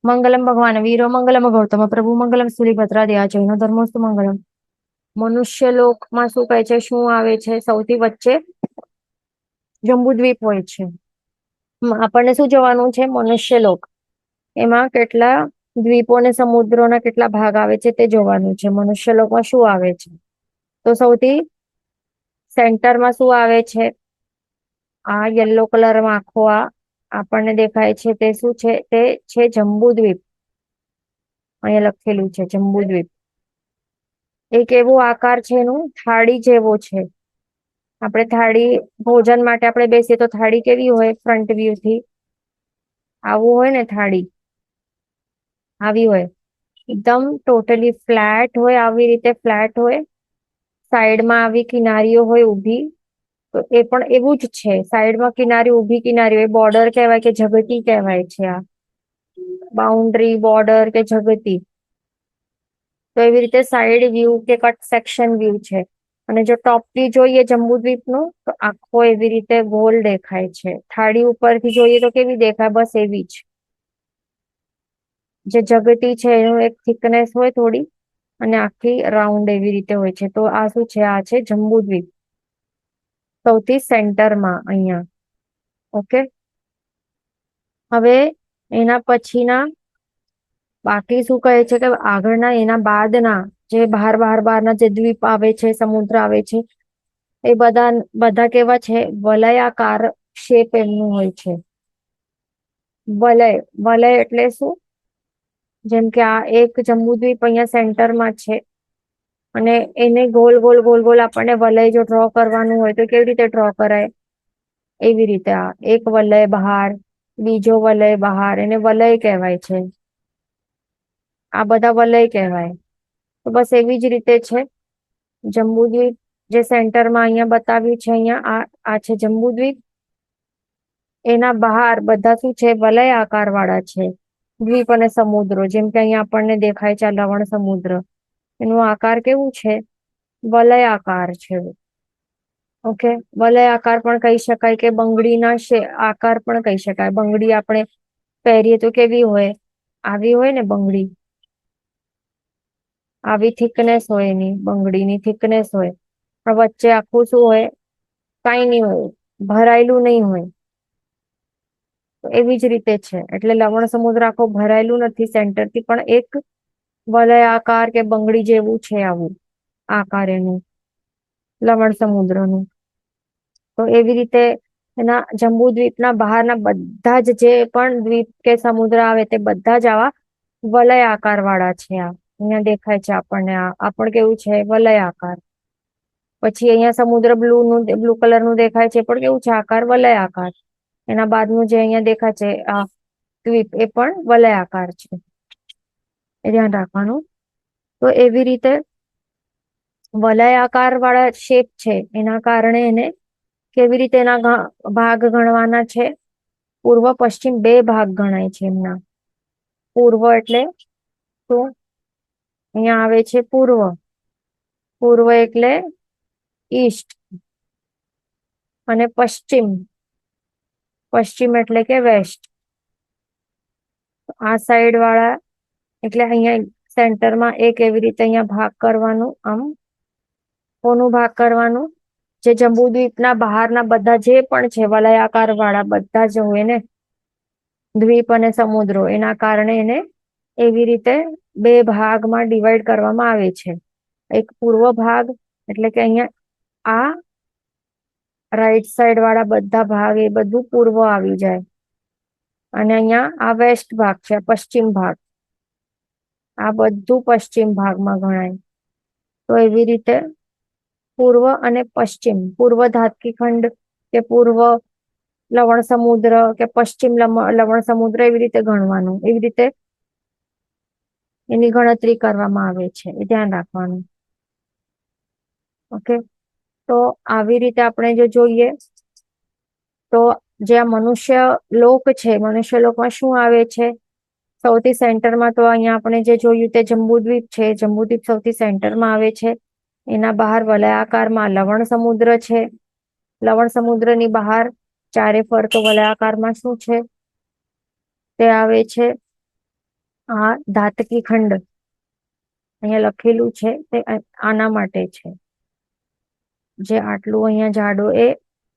મંગલમ ભગવાન વીરો મંગલમ ગૌતમ પ્રભુ મંગલમ સુરીભદ્રા દયા જૈનો ધર્મોસ્તુ મંગલમ. મનુષ્ય લોકમાં શું કહે છે, શું આવે છે? સૌથી વચ્ચે જંબુદ્વીપ હોય છે. આપણને શું જોવાનું છે? મનુષ્ય લોક. એમાં કેટલા દ્વીપો અને સમુદ્રોના કેટલા ભાગ આવે છે તે જોવાનું છે. મનુષ્ય લોકમાં શું આવે છે? તો સૌથી સેન્ટરમાં શું આવે છે? આ યલો કલરમાં આખો આ આપણને દેખાય છે તે શું છે? તે છે જંબુદ્વીપ. અહીંયા લખેલું છે જંબુદ્વીપ. એક એવો આકાર છે, એનું થાળી જેવો છે. આપણે થાળી ભોજન માટે આપણે બેસીએ તો થાળી કેવી હોય? ફ્રન્ટ વ્યૂ થી આવું હોય ને, થાળી આવી હોય. એકદમ ટોટલી ફ્લેટ હોય, આવી રીતે ફ્લેટ હોય. સાઈડમાં આવી કિનારીઓ હોય ઊભી. તો એ પણ એવું જ છે. સાઈડમાં કિનારી ઊભી કિનારી હોય, બોર્ડર કહેવાય કે જગતી કહેવાય છે. આ બાઉન્ડ્રી, બોર્ડર કે જગતી. તો એવી રીતે સાઈડ વ્યૂ કે કટ સેક્શન વ્યૂ છે. અને જો ટોપથી જોઈએ જંબુદ્વીપનું, તો આખો એવી રીતે ગોલ દેખાય છે. થાળી ઉપરથી જોઈએ તો કેવી દેખાય? બસ એવી જ. જે જગતી છે એનું એક થિકનેસ હોય થોડી, અને આખી રાઉન્ડ એવી રીતે હોય છે. તો આ શું છે? આ છે જંબુદ્વીપ, સૌથી સેન્ટરમાં અહીંયા. ઓકે, હવે એના પછીના બાકી શું કહે છે કે આગળના એના બાદના જે બહારના જે દ્વીપ આવે છે, સમુદ્ર આવે છે, એ બધા બધા કેવા છે? વલયાકાર શેપ એમનું હોય છે. વલય, વલય એટલે શું? જેમ કે આ એક જંબુદ્વીપ અહીંયા સેન્ટરમાં છે, અને એને ગોલ ગોલ ગોલ ગોલ આપણને વલય જો ડ્રો કરવાનું હોય તો કેવી રીતે ડ્રો કરાય? એવી રીતે આ એક વલય બહાર, બીજો વલય બહાર, એને વલય કહેવાય છે. આ બધા વલય કહેવાય. તો બસ એવી જ રીતે છે જંબુદ્વીપ. જે સેન્ટરમાં અહીંયા બતાવ્યું છે, અહીંયા આ છે જંબુદ્વીપ. એના બહાર બધા શું છે? વલય આકાર વાળા છે દ્વીપ અને સમુદ્રો. જેમ કે અહીંયા આપણને દેખાય છે આ લવણ સમુદ્ર. એનો આકાર કેવું છે? વલય આકાર છે. ઓકે, વલય આકાર પણ કહી શકાય કે બંગડીના આકાર પણ કહી શકાય. બંગડી આપણે પહેરીએ તો કેવી હોય? આવી હોય ને બંગડી, આવી થિકનેસ હોય, એની બંગડીની થિકનેસ હોય. પણ વચ્ચે આખું શું હોય? કઈ નહીં હોય, ભરાયેલું નહીં હોય. તો એવી જ રીતે છે. એટલે લવણ સમુદ્ર આખો ભરાયેલું નથી સેન્ટરથી, પણ એક વલય આકાર કે બંગડી જેવું છે આવું આકાર એનું, લવણ સમુદ્રનું. તો એવી રીતે એના જંબુદ્વીપના બહારના બધા જ જે પણ દ્વીપ કે સમુદ્ર આવે તે બધા જ આવા વલય આકાર વાળા છે. આ અહીંયા દેખાય છે આપણને. આ પણ કેવું છે? વલય આકાર. પછી અહીંયા સમુદ્ર બ્લુ કલર નું દેખાય છે, પણ કેવું છે? આકાર વલય આકાર. એના બાદનું જે અહીંયા દેખાય છે આ દ્વીપ, એ પણ વલય આકાર છે. એ ધ્યાન રાખવાનું. તો એવી રીતે વલય આકાર વાળા શેપ છે, એના કારણે એને કેવી રીતે એના ભાગ ગણવાના છે? પૂર્વ પશ્ચિમ બે ભાગ ગણાય છે એમના. પૂર્વ એટલે શું? અહીંયા આવે છે પૂર્વ. પૂર્વ એટલે ઈસ્ટ. અને પશ્ચિમ, પશ્ચિમ એટલે કે વેસ્ટ. આ સાઈડ વાળા એટલે અહીંયા સેન્ટરમાં એક એવી રીતે અહીંયા ભાગ કરવાનું. આમ કોનું ભાગ કરવાનું? જે જંબુદ્વીપના બહારના બધા જે પણ છે વલયાકાર વાળા બધા જ હોય ને દ્વીપ અને સમુદ્રો, એના કારણે એને એવી રીતે બે ભાગમાં ડિવાઈડ કરવામાં આવે છે. એક પૂર્વ ભાગ એટલે કે અહીંયા આ રાઈટ સાઈડ વાળા બધા ભાગ એ બધું પૂર્વ આવી જાય. અને અહીંયા આ વેસ્ટ ભાગ છે, પશ્ચિમ ભાગ. આ બધું પશ્ચિમ ભાગમાં ગણાય. તો એવી રીતે પૂર્વ અને પશ્ચિમ, પૂર્વ ધાતકી કે પૂર્વ લવણ સમુદ્ર કે પશ્ચિમ લવણ સમુદ્ર, એવી રીતે ગણવાનું. એવી રીતે એની ગણતરી કરવામાં આવે છે. એ ધ્યાન રાખવાનું. ઓકે, તો આવી રીતે આપણે જો જોઈએ તો જે આ મનુષ્ય લોક છે, મનુષ્ય લોકમાં શું આવે છે? સૌથી સેન્ટરમાં તો અહીંયા આપણે જે જોયું તે જંબુદ્વીપ છે. જંબુદ્વીપ સૌથી સેન્ટરમાં આવે છે. એના બહાર વલયાકારમાં લવણ સમુદ્ર છે. લવણ સમુદ્રની બહાર ચારે ફરતો વલયાકારમાં શું છે? તે આવે છે આ ધાતકી ખંડ અહીંયા લખેલું છે તે આના માટે છે. જે આટલું અહીંયા જાડો એ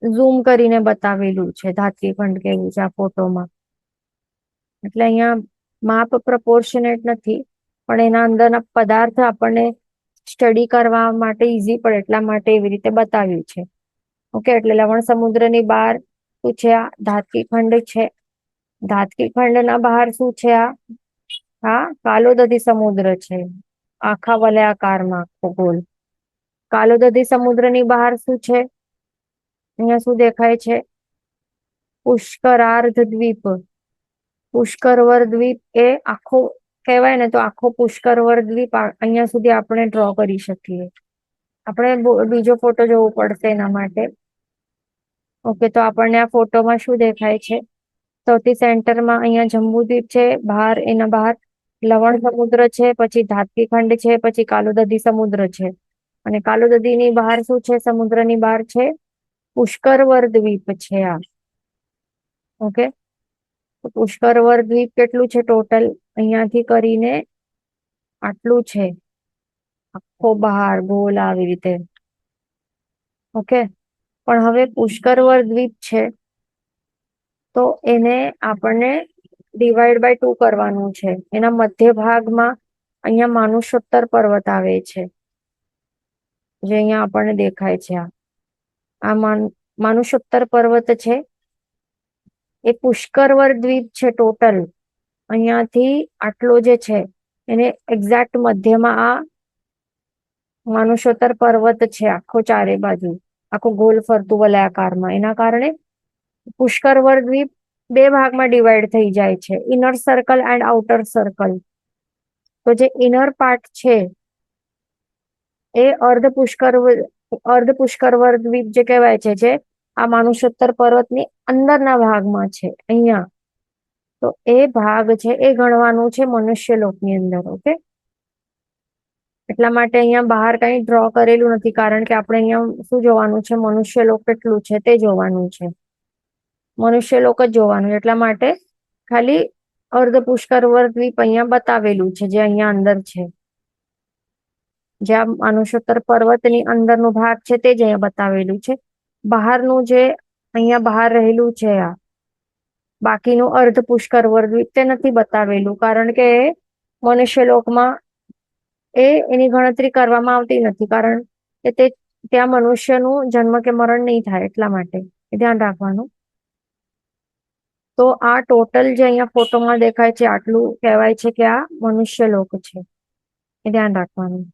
ઝૂમ કરીને બતાવેલું છે ધાતકી ખંડ કેવું છે આ ફોટોમાં. એટલે અહીંયા માપ પ્રપોર્શનેટ નથી, પણ એના અંદરના પદાર્થ આપણને સ્ટડી કરવા માટે ઈઝી પડે એટલા માટે એવી રીતે બતાવ્યું છે. ઓકે, એટલે લવણ સમુદ્રની બહાર શું છે? આ ધાતકી ખંડ છે. ધાતકી ખંડના બહાર શું છે? આ કાલોદધી સમુદ્ર છે, આખા વલયાકારમાં આખો ગોળ. કાલોદધી સમુદ્રની બહાર શું છે? અહીંયા શું દેખાય છે? પુષ્કરાર્ધ દ્વીપ. પુષ્કરવર દ્વીપ એ આખો કહેવાય ને, તો આખો પુષ્કરવર દ્વીપ અહીંયા સુધી આપણે ડ્રો કરી શકીએ. આપણે બીજો ફોટો જોવો પડશે એના માટે. ઓકે, તો આપણને આ ફોટોમાં શું દેખાય છે? સૌથી સેન્ટરમાં અહીંયા જંબુદ્વીપ છે, બહાર એના બહાર લવણ સમુદ્ર છે, પછી ધાતકી ખંડ છે, પછી કાલોદધી સમુદ્ર છે. અને કાલોદધીની બહાર શું છે? સમુદ્રની બહાર છે પુષ્કરવર દ્વીપ છે આ. ઓકે, પુષ્કરવર દ્વીપ કેટલું છે ટોટલ? અહીંયાથી કરીને આટલું છે, આખો બહાર ગોલ આવી રીતે. ઓકે, પણ હવે પુષ્કરવર દ્વીપ છે તો એને આપણને ડિવાઈડ બાય 2 કરવાનું છે. એના મધ્ય ભાગમાં અહીંયા માનુષોત્તર પર્વત આવે છે, જે અહીંયા આપણને દેખાય છે. આ માનુષોત્તર પર્વત છે એ પુષ્કરવર દ્વીપ છે ટોટલ. અહીંયાથી આટલો જે છે એને એક્ઝેક્ટ મધ્યમાં આ માનુષોત્તર પર્વત છે, આખો ચારે બાજુ આખો ગોલ ફરતું વલયાકારમાં. એના કારણે પુષ્કરવર દ્વીપ 2 ભાગમાં ડિવાઈડ થઈ જાય છે, inner circle and outer circle. તો જે ઇનર પાર્ટ છે એ અર્ધ પુષ્કરવર દ્વીપ જે કહેવાય છે, જે આ માનુષોત્તર પર્વતની અંદરના ભાગમાં છે અહીંયા. તો એ ભાગ છે એ ગણવાનું છે મનુષ્ય લોકની અંદર. ઓકે, એટલા માટે અહીંયા બહાર કઈ ડ્રો કરેલું નથી, કારણ કે આપણે અહીંયા શું જોવાનું છે? મનુષ્ય લોક કેટલું છે તે જોવાનું છે. મનુષ્ય લોક જ જોવાનું, એટલા માટે ખાલી અર્ધ પુષ્કરવર દ્વીપ અહીંયા બતાવેલું છે, જે અહીંયા અંદર છે. જ્યાં માનુષોત્તર પર્વતની અંદરનો ભાગ છે તે જ અહીંયા બતાવેલું છે. બહારનું જે અહીંયા બહાર રહેલું છે આ બાકીનું અર્ધ પુષ્કરવર દ્વીપ તે નથી બતાવેલું, કારણ કે મનુષ્ય લોકમાં એની ગણતરી કરવામાં આવતી નથી, કારણ કે તે ત્યાં મનુષ્યનું જન્મ કે મરણ નહીં થાય, એટલા માટે ધ્યાન રાખવાનું. તો આ ટોટલ જે અહીંયા ફોટોમાં દેખાય છે આટલું કહેવાય છે કે આ મનુષ્ય લોક છે, એ ધ્યાન રાખવાનું.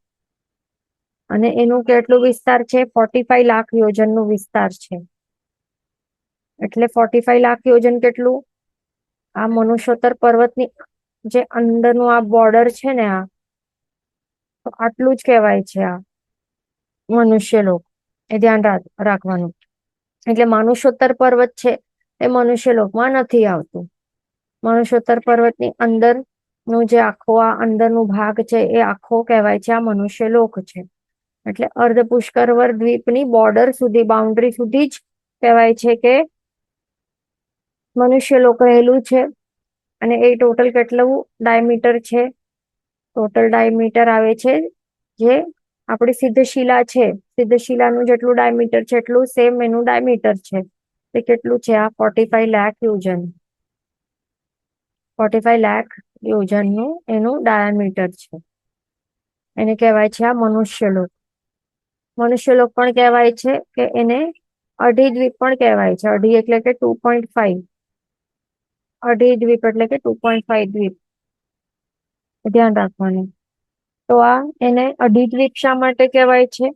અને એનું કેટલું વિસ્તાર છે? 45 લાખ યોજનનું વિસ્તાર છે. એટલે 45 લાખ યોજન કેટલું? આ મનુષ્યોત્તર પર્વતની જે અંદરનું આ બોર્ડર છે ને, આ તો આટલું જ કહેવાય છે આ મનુષ્ય લોક, એ ધ્યાન રાખવાનું. એટલે માનુષોત્તર પર્વત છે એ મનુષ્ય લોકમાં નથી આવતું. મનુષ્યોત્તર પર્વતની અંદર નું જે આખો આ અંદરનું ભાગ છે એ આખો કહેવાય છે આ મનુષ્ય લોક છે. એટલે અર્ધ પુષ્કરવર દ્વીપની બોર્ડર સુધી, બાઉન્ડ્રી સુધી જ કહેવાય છે કે મનુષ્ય લોક રહેલું છે. અને એ ટોટલ કેટલું ડાયમીટર છે? ટોટલ ડાયમીટર આવે છે, જે આપણી સિદ્ધશિલા છે, સિદ્ધશિલાનું જેટલું ડાયમીટર છે એટલું સેમ એનું ડાયમીટર છે. તે કેટલું છે? આ 45 લાખ યોજન. 45 લાખ યોજનનું એનું ડાયામીટર છે. એને કહેવાય છે આ મનુષ્ય લોક. મનુષ્ય લોક પણ કહેવાય છે કે એને અઢી દ્વીપ પણ કહેવાય છે. અઢી એટલે કે 2.5. અઢી દ્વીપ એટલે કે 2.5 દ્વીપ, ધ્યાન રાખવાનું. તો આ એને અઢી દ્વીપ શા માટે કહેવાય છે?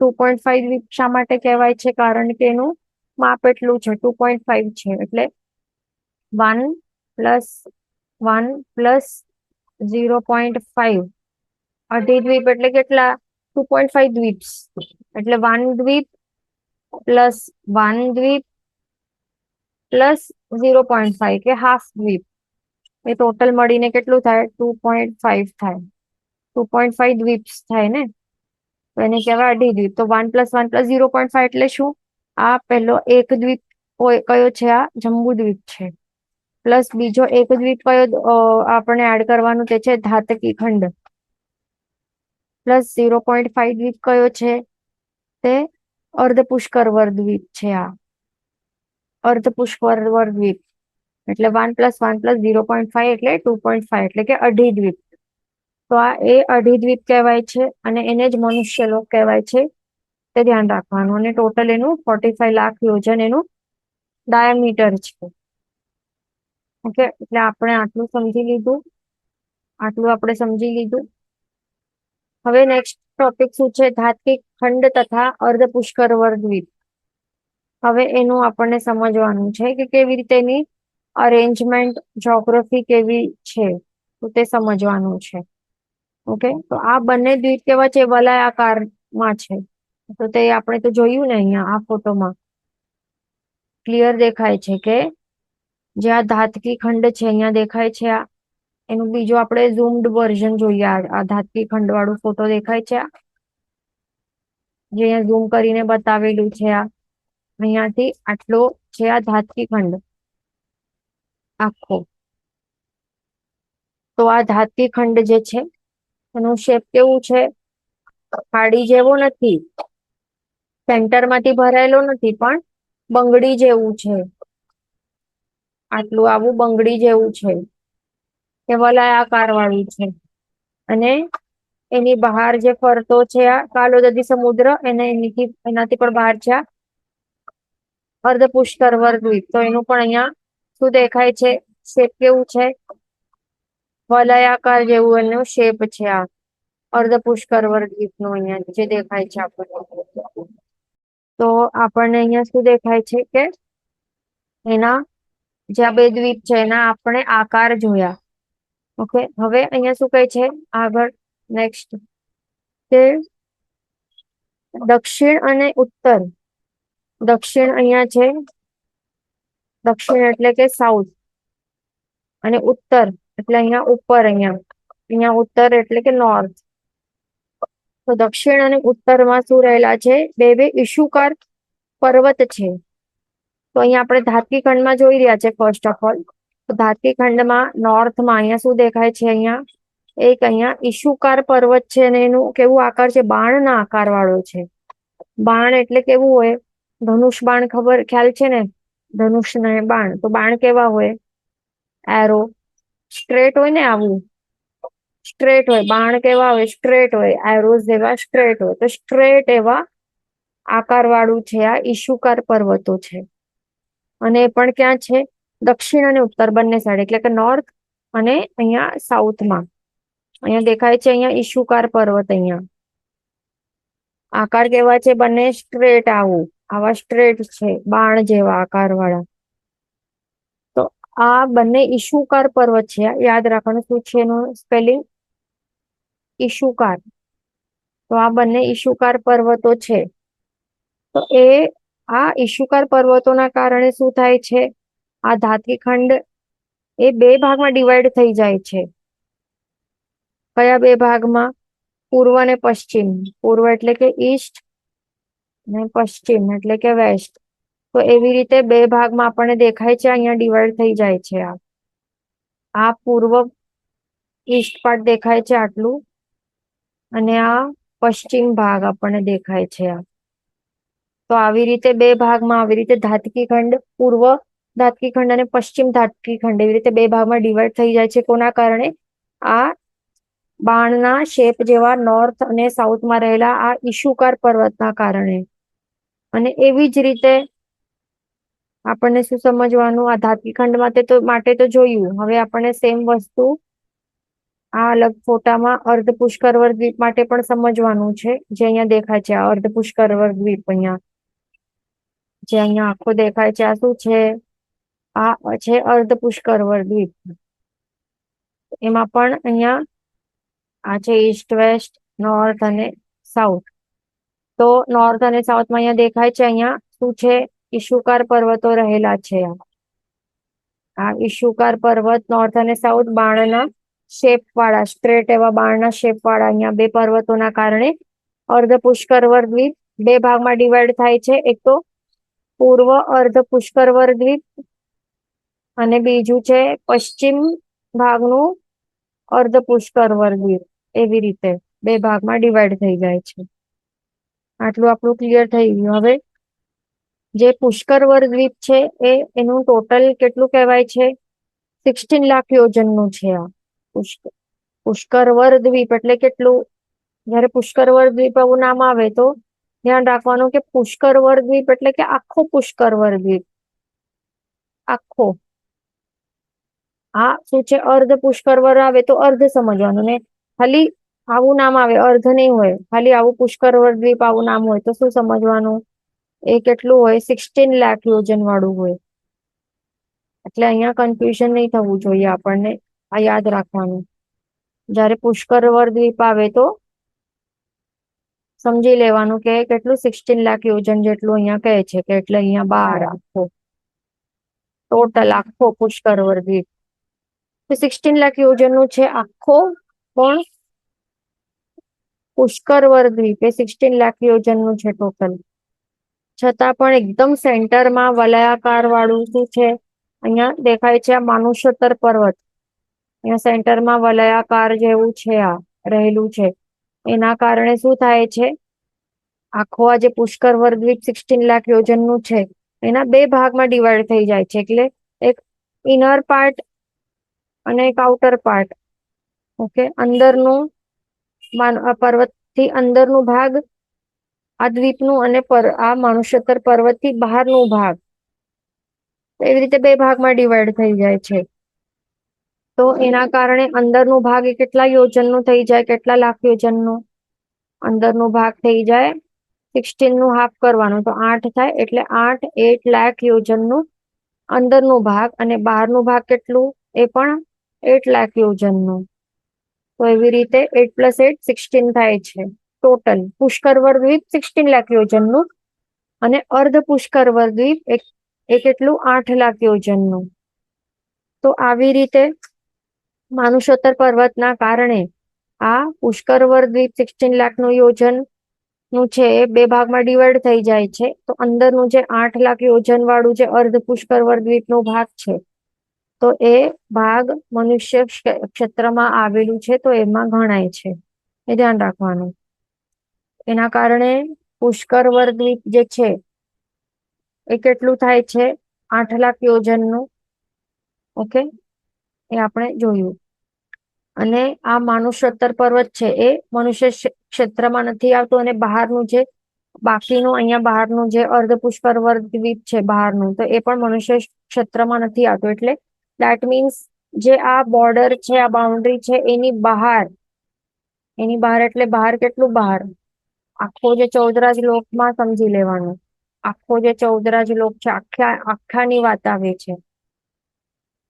2.5 દ્વીપ શા માટે કહેવાય છે? કારણ કે એનું માપ એટલું છે, 2.5 છે. એટલે 1 + 1 + 0.5. અઢી દ્વીપ એટલે કેટલા? 2.5 દ્વીપ્સ. એટલે 1 દ્વીપ + 1 દ્વીપ + 0.5 કે હાફ દ્વીપ, એ ટોટલ મળીને કેટલું થાય? 2.5 થાય. 2.5 દ્વીપ્સ થાય ને, તો એને કહેવાય અઢી દ્વીપ. તો 1 + 1 + 0.5 એટલે શું? આ પહેલો એક દ્વીપ કયો છે? આ જંબુ દ્વીપ છે. પ્લસ બીજો એક દ્વીપ કયો આપણે એડ કરવાનું તે છે ધાતકી ખંડ, પ્લસ 0.5 દ્વીપ કયો છે તે અર્ધપુષ્કરવર દ્વીપ છે. આ અર્ધપુષ્કરવર દ્વીપ એટલે 1 + 1 + 0.5 એટલે 2.5 એટલે કે અઢી દ્વીપ. તો આ એ અઢી દ્વીપ કહેવાય છે અને એને જ મનુષ્યલોક કહેવાય છે, તે ધ્યાન રાખવાનું. અને ટોટલ એનું 45 લાખ યોજન એનું ડાયામીટર છે. ઓકે, એટલે આપણે આટલું સમજી લીધું, આપણે સમજી લીધું. હવે નેક્સ્ટ ટોપિક શું છે? ધાત્વિક ખંડ તથા અર્ધપુષ્કરવર દ્વીપ. હવે એનું આપણને સમજવાનું છે કે કેવી રીતે એની અરેન્જમેન્ટ, જોગ્રાફી કેવી છે, તો તે સમજવાનું છે. ઓકે, તો આ બંને દ્વીપ કેવા છે? વલયાકારમાં છે. તો તે આપણે તો જોયું ને, અહીંયા આ ફોટોમાં ક્લિયર દેખાય છે કે જે આ ધાતકી ખંડ છે અહીંયા દેખાય છે. આ એનું બીજું આપણે ઝૂમ્ડ વર્ઝન જોઈએ. આ ધાતકી ખંડ વાળું ફોટો દેખાય છે, જે અહીંયા ઝૂમ કરીને બતાવેલું છે. આ અહીંયાથી આટલો છે આ ધાતકી ખંડ આખો. તો આ ધાતકી ખંડ જે છે એનું શેપ કેવું છે? ખાડી જેવો નથી, સેન્ટર માંથી ભરાયેલો નથી, પણ બંગડી જેવું છે. આટલું આવું બંગડી જેવું છે, કે વલયાકાર વાળું છે. અને એની બહાર જે ફરતો છે આ કાલોદરી સમુદ્ર, એનાથી પણ બહાર છે અર્ધપુષ્કરવર દ્વીપ. તો એનું પણ અહીંયા શું દેખાય છે? શેપ કેવું છે? વલયાકાર જેવું એનું શેપ છે. આ અર્ધપુષ્કરવર દ્વીપ નું અહીંયા જે દેખાય છે આપણને. તો આપણને અહીંયા શું દેખાય છે કે એના જે આ બે દ્વીપ છે એના આપણે આકાર જોયા. ઓકે, હવે અહીંયા શું કહે છે આગળ નેક્સ્ટ, કે દક્ષિણ અને ઉત્તર. દક્ષિણ અહીંયા છે, દક્ષિણ એટલે કે સાઉથ, અને ઉત્તર એટલે અહીંયા ઉપર, અહીંયા ઉત્તર એટલે કે નોર્થ. તો દક્ષિણ અને ઉત્તરમાં શું રહેલા છે? બે બે ઈશુકાર પર્વત છે. તો અહીંયા આપણે ધાતકી ખંડમાં જોઈ રહ્યા છે. ફર્સ્ટ ઓફ ઓલ, તો ધાતકી ખંડમાં નોર્થમાં અહીંયા શું દેખાય છે? અહીંયા ઈશુકાર પર્વત છે, અને એનું કેવું આકાર છે? બાણના આકાર વાળો છે. બાણ એટલે કેવું હોય? ધનુષ બાણ ખ્યાલ છે ને? ધનુષ ને બાણ, તો બાણ કેવા હોય? એરો સ્ટ્રેટ હોય ને, આવું સ્ટ્રેટ હોય. બાણ કેવા હોય? સ્ટ્રેટ હોય. એરોઝ જેવા સ્ટ્રેટ હોય. તો સ્ટ્રેટ એવા આકાર વાળું છે આ ઈશુકાર પર્વતો છે. અને એ પણ ક્યાં છે? દક્ષિણ અને ઉત્તર બંને સાઈડ, એટલે કે નોર્થ અને અહીંયા સાઉથમાં. અહીંયા દેખાય છે અહીંયા ઈશુકાર પર્વત. અહીંયા આકાર કેવા છે? બંને સ્ટ્રેટ, આવા સ્ટ્રેટ છે, બાણ જેવા આકાર વાળા. તો આ બંને ઈશુકાર પર્વત છે. યાદ રાખવાનું શું છે એનું સ્પેલિંગ? ઈશુકાર. તો આ બંને ઈશુકાર પર્વતો છે. તો આ ઈશુકાર પર્વતોના કારણે શું થાય છે? આ ધાતકી ખંડ એ બે ભાગમાં ડિવાઈડ થઈ જાય છે. કયા બે ભાગમાં? પૂર્વ અને પશ્ચિમ. પૂર્વ એટલે કે ઈસ્ટ, અને પશ્ચિમ એટલે કે વેસ્ટ. તો એવી રીતે બે ભાગમાં આપણને દેખાય છે. અહીંયા ડિવાઈડ થઈ જાય છે. આ પૂર્વ ઈસ્ટ પાર્ટ દેખાય છે આટલું, અને આ પશ્ચિમ ભાગ આપણને દેખાય છે. તો આવી રીતે બે ભાગમાં, આવી રીતે ધાતકી ખંડ, પૂર્વ ધાતકી ખંડ અને પશ્ચિમ ધાતકી ખંડ, એવી રીતે બે ભાગમાં ડિવાઈડ થઈ જાય છે. કોના કારણે? આ બાણના શેપ જેવા નોર્થ અને સાઉથમાં રહેલા આ ઈશુકાર પર્વતના કારણે. અને એવી જ રીતે આપણને શું સમજવાનું? આ ધાતકી ખંડ માટે તો જોયું. હવે આપણને સેમ વસ્તુ આ અલગ ફોટામાં અર્ધપુષ્કરવર દ્વીપ માટે પણ સમજવાનું છે. જે અહીંયા દેખાય છે આ અર્ધપુષ્કરવર દ્વીપ, અહીંયા જે અહીંયા આખો દેખાય છે, આ શું છે? આ છે અર્ધપુષ્કરવર દ્વીપ. એમાં પણ અહીંયા આ છે ઈસ્ટ, વેસ્ટ, નોર્થ અને સાઉથ. તો નોર્થ અને સાઉથમાં અહીંયા દેખાય છે, અહીંયા શું છે? ઈશુકાર પર્વતો રહેલા છે. આ ઈશુકાર પર્વત નોર્થ અને સાઉથ બાણના શેપ વાળા, સ્ટ્રેટ એવા બાણના શેપ વાળા અહીંયા બે પર્વતોના કારણે અર્ધપુષ્કરવર દ્વીપ બે ભાગમાં ડિવાઈડ થાય છે. એક તો પૂર્વ અર્ધપુષ્કરવર દ્વીપ, અને બીજું છે પશ્ચિમ ભાગનું અર્ધ પુષ્કર દ્વીપ. એવી રીતે બે ભાગમાં ડિવાઈડ થઈ જાય છે. આટલું આપણું ક્લિયર થઈ ગયું. હવે જે પુષ્કર દ્વીપ છે એનું ટોટલ કેટલું કહેવાય છે? 16 લાખ યોજનનું છે આ પુષ્કર દ્વીપ. એટલે કેટલું? જયારે પુષ્કર દ્વીપ એવું નામ આવે તો ધ્યાન રાખવાનું કે પુષ્કર દ્વીપ એટલે કે આખો પુષ્કર દ્વીપ, આખો. આ શું છે? અર્ધ પુષ્કર આવે તો અર્ધ સમજવાનું ને ખાલી આવું નામ આવે અર્ધ નહીં હોય, ખાલી આવું પુષ્કર દ્વીપ આવું નામ હોય તો શું સમજવાનું? એ કેટલું હોય? 16 લાખ યોજન વાળું હોય. એટલે અહીંયા કન્ફ્યુઝન નહીં થવું જોઈએ આપણને. આ યાદ રાખવાનું. જયારે પુષ્કર દ્વીપ આવે તો સમજી લેવાનું કે કેટલું 16 લાખ યોજન જેટલું અહીંયા કહે છે કે એટલે અહીંયા 12 આખો ટોટલ આખો પુષ્કર દ્વીપ 16 લાખ યોજનનું છે આખો. પણ પુષ્કર દ્વીપ એ 16 લાખ યોજનનું છે ટોટલ. છતાં પણ એકદમ સેન્ટરમાં વલયાકાર વાળું શું છે? અહીંયા દેખાય છે આ માનુષોત્તર પર્વત. અહીંયા સેન્ટરમાં વલયાકાર જેવું છે આ રહેલું છે. એના કારણે શું થાય છે? આખો આ જે પુષ્કર દ્વીપ 16 લાખ યોજનનું છે એના બે ભાગમાં ડિવાઈડ થઈ જાય છે. એટલે એક ઇનર પાર્ટ અને એક આઉટર પાર્ટ. ઓકે, અંદરનું પર્વત થી અંદરનું ભાગ આ દ્વીપનું અને આ માનુષોત્તર પર્વત થી બહારનું ભાગ, એવી રીતે બે ભાગમાં ડિવાઈડ થઈ જાય છે. તો એના કારણે અંદરનું ભાગ એ કેટલા યોજનનું થઈ જાય? કેટલા લાખ યોજનનું? અંદરનું ભાગ થઈ જાય 16 નું હાફ કરવાનું તો 8 થાય. એટલે 8 લાખ યોજનનું અંદરનું ભાગ અને બહારનું ભાગ કેટલું? એ પણ 8 લાખ યોજનનું. તો એવી રીતે 8 + 8 16 થાય છે ટોટલ. પુષ્કર દ્વીપ 16 લાખ યોજનનું અને અર્ધ પુષ્કર દ્વીપ એ કેટલું? 8 લાખ યોજનનું. તો આવી રીતે માનુષોત્તર પર્વતના કારણે આ પુષ્કર દ્વીપ 16 લાખનું યોજન નું છે એ બે ભાગમાં ડિવાઈડ થઈ જાય છે. તો અંદરનું જે 8 લાખ યોજન વાળું જે અર્ધ પુષ્કર દ્વીપનો ભાગ છે તો એ ભાગ મનુષ્ય ક્ષેત્રમાં આવેલું છે તો એમાં ગણાય છે. એ ધ્યાન રાખવાનું. એના કારણે પુષ્કર દ્વીપ જે છે એ કેટલું થાય છે? 8 લાખ યોજનનું. ઓકે, એ આપણે જોયું. અને આ માનુષોત્તર પર્વત છે એ મનુષ્ય ક્ષેત્રમાં નથી આવતું અને બહારનું જે બાકીનું અહીંયા બહારનું જે અર્ધ પુષ્કર દ્વીપ છે બહારનું તો એ પણ મનુષ્ય ક્ષેત્રમાં નથી આવતું. એટલે દેટ મીન્સ જે આ બોર્ડર છે, આ બાઉન્ડ્રી છે એની બહાર એટલે બહાર કેટલું બહાર? આખો જે 14 લોકમાં સમજી લેવાનું. આખો જે 14 લોક છે આખાની વાત આવે છે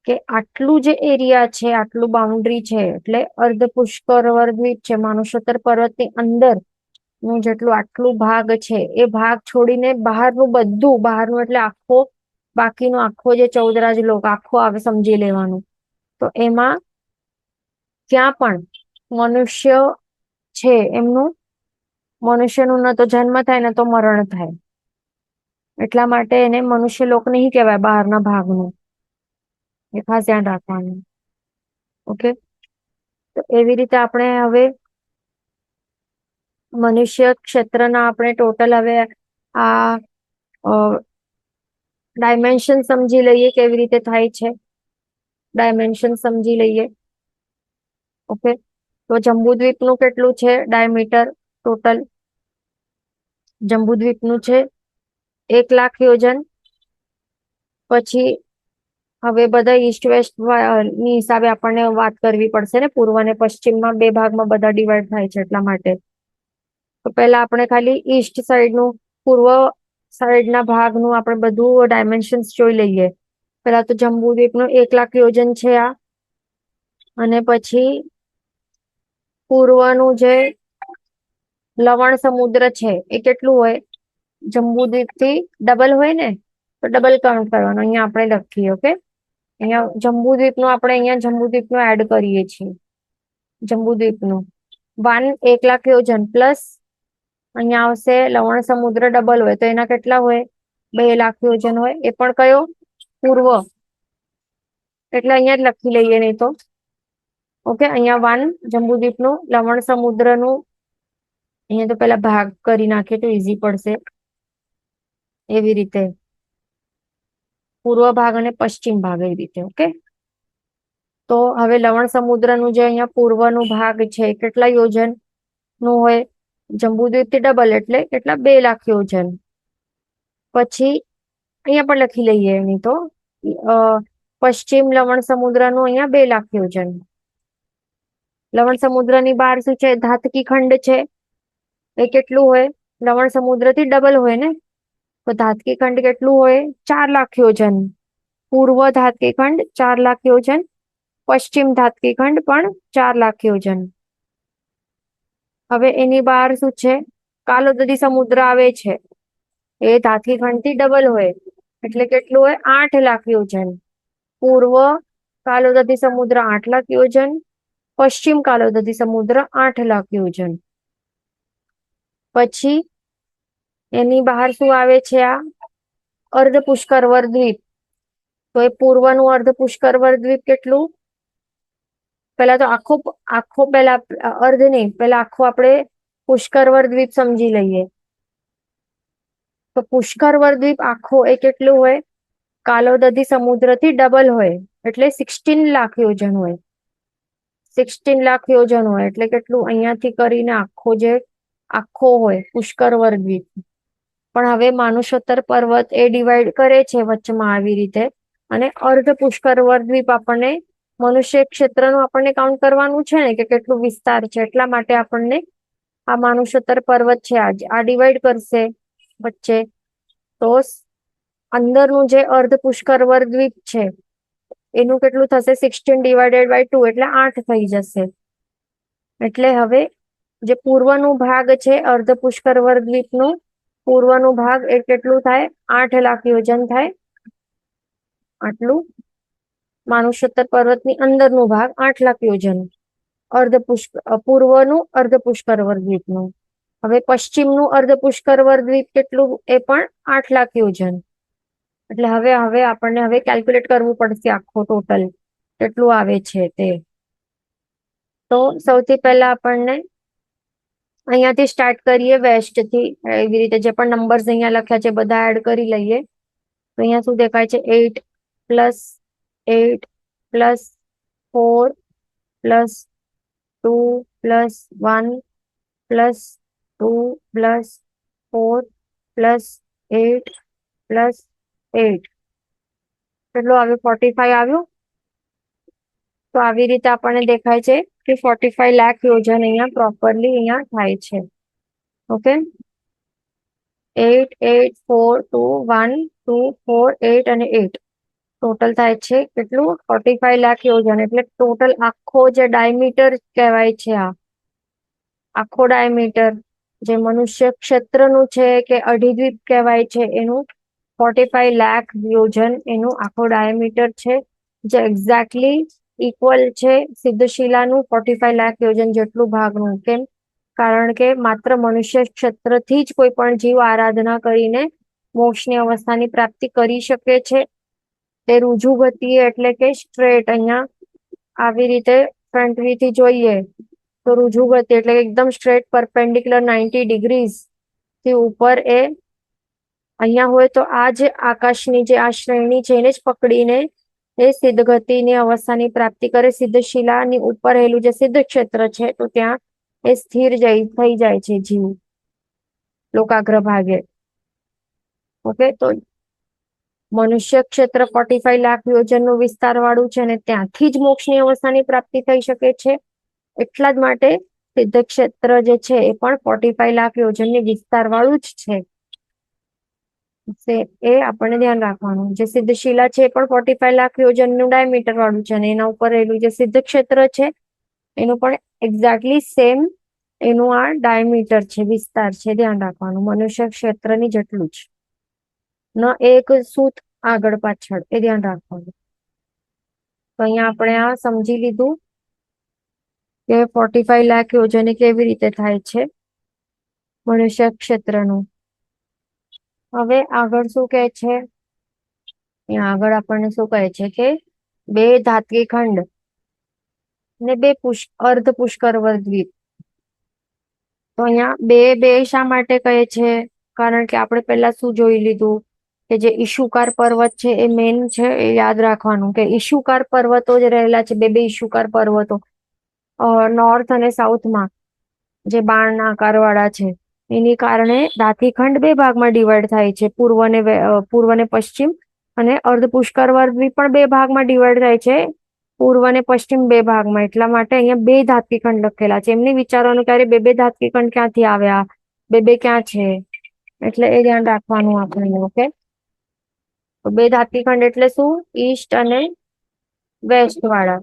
કે આટલું જે એરિયા છે, આટલું બાઉન્ડ્રી છે એટલે અર્ધ પુષ્કર દ્વીપ છે માનુષોત્તર પર્વતની અંદર નું જેટલું આટલું ભાગ છે એ ભાગ છોડીને બહારનું બધું, બહારનું એટલે આખો બાકીનો આખો જે 14 લોક આખો આવે સમજી લેવાનું. તો એમાં ક્યાં પણ મનુષ્ય છે એમનું મનુષ્યનું ન તો જન્મ થાય ન તો મરણ થાય. એટલા માટે એને મનુષ્ય લોક નહીં કહેવાય બહારના ભાગનું. એ ખાસ ધ્યાન રાખવાનું. ઓકે, તો એવી રીતે આપણે હવે મનુષ્ય ક્ષેત્રના આપણે ટોટલ હવે આ ડાયમેન્શન સમજી લઈએ કેવી રીતે થાય છે. ડાયમેન્શન સમજી લઈએ. ઓકે, તો જંબુદ્વીપનું કેટલું છે ડાયામીટર ટોટલ? જંબુદ્વીપનું છે 1 લાખ યોજન. પછી હવે બધા ઈસ્ટ વેસ્ટ ની હિસાબે આપણને વાત કરવી પડશે ને. પૂર્વ અને પશ્ચિમમાં બે ભાગમાં બધા ડિવાઈડ થાય છે એટલા માટે. તો પહેલા આપણે ખાલી ઈસ્ટ સાઈડનું, પૂર્વ સાઈડના ભાગનું આપણે બધું ડાયમેન્શન્સ જોઈ લઈએ. પેલા તો જંબુદ્વીપનું 1 લાખ યોજન છે આ. અને પછી પૂર્વનું જે લવણ સમુદ્ર છે એ કેટલું હોય? જંબુદ્વીપ થી ડબલ હોય ને તો ડબલ કાઉન્ટ કરવાનું. અહીંયા આપણે લખીએ. ઓકે, અહીંયા જંબુદ્વીપનું આપણે અહીંયા જંબુદ્વીપનું એડ કરીએ છીએ. જંબુદ્વીપનું 1 લાખ યોજન પ્લસ અહીંયા આવશે લવણ સમુદ્ર ડબલ હોય તો એના કેટલા હોય? 2 લાખ યોજન હોય. એ પણ કયો? પૂર્વ. એટલે અહીંયા જ લખી લઈએ નહીં તો. ઓકે, અહીંયા 1 જંબુદ્વીપનું, લવણ સમુદ્રનું અહીંયા તો પેલા ભાગ કરી નાખીએ તો ઈઝી પડશે. એવી રીતે પૂર્વ ભાગ અને પશ્ચિમ ભાગ એવી રીતે. ઓકે, તો હવે લવણ સમુદ્રનું જે અહીંયા પૂર્વનું ભાગ છે કેટલા યોજન નું હોય? જંબુદ્વીપ થી ડબલ એટલે કેટલા? 2 લાખ યોજન. પછી અહીંયા પણ લખી લઈએ નહીં તો પશ્ચિમ લવણ સમુદ્રનું અહીંયા 2 લાખ યોજન. લવણ સમુદ્રની બહાર શું છે? ધાતકી ખંડ છે. એ કેટલું હોય? લવણ સમુદ્ર થી ડબલ હોય ને, તો ધાતકી ખંડ કેટલું હોય? 4 લાખ યોજન. પૂર્વ ધાતકી ખંડ 4 લાખ યોજન, પશ્ચિમ ધાતકી ખંડ પણ 4 લાખ યોજન. હવે એની બહાર શું છે? કાલોદરી સમુદ્ર આવે છે. એ ધાતકી ખંડ થી ડબલ હોય એટલે કેટલું હોય? 8 લાખ યોજન. પૂર્વ કાલોદરી સમુદ્ર 8 લાખ યોજન, પશ્ચિમ કાલોદરી સમુદ્ર 8 લાખ યોજન. પછી એની બહાર શું આવે છે? આ અર્ધ પુષ્કરવર દ્વીપ. તો એ પૂર્વનું અર્ધ પુષ્કરવર દ્વીપ કેટલું? પેલા તો આખો પેલા અર્ધ નહીં, પેલા આખો આપણે પુષ્કરવર દ્વીપ સમજી લઈએ. તો પુષ્કરવર દ્વીપ આખો એ કેટલું હોય? કાલોદરી સમુદ્ર થી ડબલ હોય એટલે 16 લાખ યોજન હોય. 16 લાખ યોજન હોય એટલે કેટલું? અહીંયાથી કરીને આખો હોય પુષ્કરવર દ્વીપ. પણ હવે માનુષોત્તર પર્વત એ ડિવાઈડ કરે છે વચ્ચેમાં આવી રીતે, અને અર્ધ પુષ્કરવર દ્વીપ આપણને મનુષ્ય ક્ષેત્રનું આપણને કાઉન્ટ કરવાનું છે ને કે કેટલું વિસ્તાર છે, એટલા માટે આપણને આ માનુષોત્તર પર્વત છે આ ડિવાઈડ કરશે વચ્ચે. તો અંદરનું જે અર્ધ પુષ્કરવર દ્વીપ છે એનું કેટલું થશે? 16 ડિવાઇડેડ બાય 2 એટલે 8 થઈ જશે. એટલે હવે જે પૂર્વનું ભાગ છે અર્ધ પુષ્કરવર દ્વીપનું, પૂર્વનું ભાગ એ કેટલું થાય? 8 લાખ યોજન થાય. આટલું માનુષોત્તર પર્વતની અંદરનું ભાગ 8 લાખ યોજન પૂર્વનું અર્ધ પુષ્કરવર દ્વીપનું. હવે પશ્ચિમનું અર્ધ પુષ્કરવર દ્વીપ કેટલું? એ પણ 8 લાખ યોજન. એટલે હવે આપણને હવે કેલ્ક્યુલેટ કરવું પડશે આખો ટોટલ કેટલું આવે છે તે. તો સૌથી પહેલા આપણને અહીંયાથી સ્ટાર્ટ કરીએ વેસ્ટ થી. એવી રીતે જે પણ નંબર્સ અહીંયા લખ્યા છે બધા એડ કરી લઈએ. તો અહીંયા શું દેખાય છે? 8 plus 8 plus 4 plus 2 plus 1 plus 2 plus 4 plus 8 plus 8 કેટલું આવ્યું? 45 આવ્યું. તો આવી રીતે આપણને દેખાય છે કે 45 લાખ યોજન અહીંયા પ્રોપરલી અહીંયા થાય છે. ઓકે, 8 8 4 2 1 2 4 8 અને 8 ટોટલ થાય છે કેટલું? 45 લાખ યોજન. એટલે ટોટલ આખો જે ડાયમીટર કહેવાય છે, આ આખો ડાયમીટર જે મનુષ્ય ક્ષેત્રનું છે કે અઢીદ્વીપ કહેવાય છે, એનું 45 લાખ યોજન એનું આખો ડાયામીટર છે, જે એક્ઝેક્ટલી ઇક્વલ છે સિદ્ધશિલાનું 45 લાખ યોજન જેટલું ભાગનું. કેમ? કારણ કે માત્ર મનુષ્ય ક્ષેત્રથી જ કોઈ પણ જીવ આરાધના કરીને મોક્ષની અવસ્થાની પ્રાપ્તિ કરી શકે છે. તે રુજુ ગતિએ એટલે કે સ્ટ્રેટ અહીંયા આવી રીતે ફ્રન્ટ વ્યૂ થી જોઈએ તો રુજુ ગતિ એટલે એકદમ સ્ટ્રેટ પરપેન્ડિક્યુલર 90 ડિગ્રીઝ થી ઉપર એ અહીંયા હોય તો આ જે આકાશની જે આ શ્રેણી છે એને જ પકડીને એ સિદ્ધ ગતિની અવસ્થાની પ્રાપ્તિ કરે. સિદ્ધ શિલાની ઉપર રહેલું જે સિદ્ધ ક્ષેત્ર છે તો ત્યાં એ સ્થિર થઈ જાય છે જીવ લોકાગ્ર ભાગે. ઓકે, તો મનુષ્ય ક્ષેત્ર 45 લાખ યોજનનું વિસ્તાર વાળું છે અને ત્યાંથી જ મોક્ષની અવસ્થાની પ્રાપ્તિ થઈ શકે છે. એટલા જ માટે સિદ્ધ ક્ષેત્ર જે છે એ પણ 45 લાખ યોજનની વિસ્તાર વાળું જ છે. એ આપણને ધ્યાન રાખવાનું. જે સિદ્ધ શિલા છે એ પણ 45 લાખ યોજનનું ડાયમીટર વાળું છે અને એના ઉપર રહેલું જે સિદ્ધ ક્ષેત્ર છે એનું પણ એક્ઝેક્ટલી સેમ એનું આ ડાયમીટર છે, વિસ્તાર છે. ધ્યાન રાખવાનું મનુષ્ય ક્ષેત્રની જેટલું જ, ન એક સૂત આગળ પાછળ, એ ધ્યાન રાખવાનું. તો અહીંયા આપણે આ સમજી લીધું કે 45 લાખ યોજન કેવી રીતે થાય છે મનુષ્ય ક્ષેત્રનું. હવે આગળ શું કહે છે? આગળ આપણને શું કહે છે કે બે ધાત્વિક ખંડ ને બે અર્ધ પુષ્કરવર્તી દ્વીપ. તો અહીંયા બે બે શા માટે કહે છે? કારણ કે આપણે પહેલા શું જોઈ લીધું કે જે ઈશુકાર પર્વત છે એ મેન છે, એ યાદ રાખવાનું કે ઈશુકાર પર્વતો જ રહેલા છે, બે બે ઈશુકાર પર્વતો નોર્થ અને સાઉથમાં, જે બાણના આકાર વાળા છે. એની કારણે દાંતીખંડ બે ભાગમાં ડિવાઈડ થાય છે, પૂર્વ ને પશ્ચિમ, અને અર્ધ પુષ્કરવર્તી પણ બે ભાગમાં ડિવાઈડ થાય છે, પૂર્વ અને પશ્ચિમ બે ભાગમાં. એટલા માટે અહીંયા બે ધાત્વિખંડ લખેલા છે. એમને વિચારવાનું ક્યારે બે બે ધાત્વિખંડ ક્યાંથી આવ્યા, બે બે ક્યાં છે, એટલે એ ધ્યાન રાખવાનું આપણને. ઓકે, તો બે ધાત્વિખંડ એટલે શું? ઈસ્ટ અને વેસ્ટ વાળા.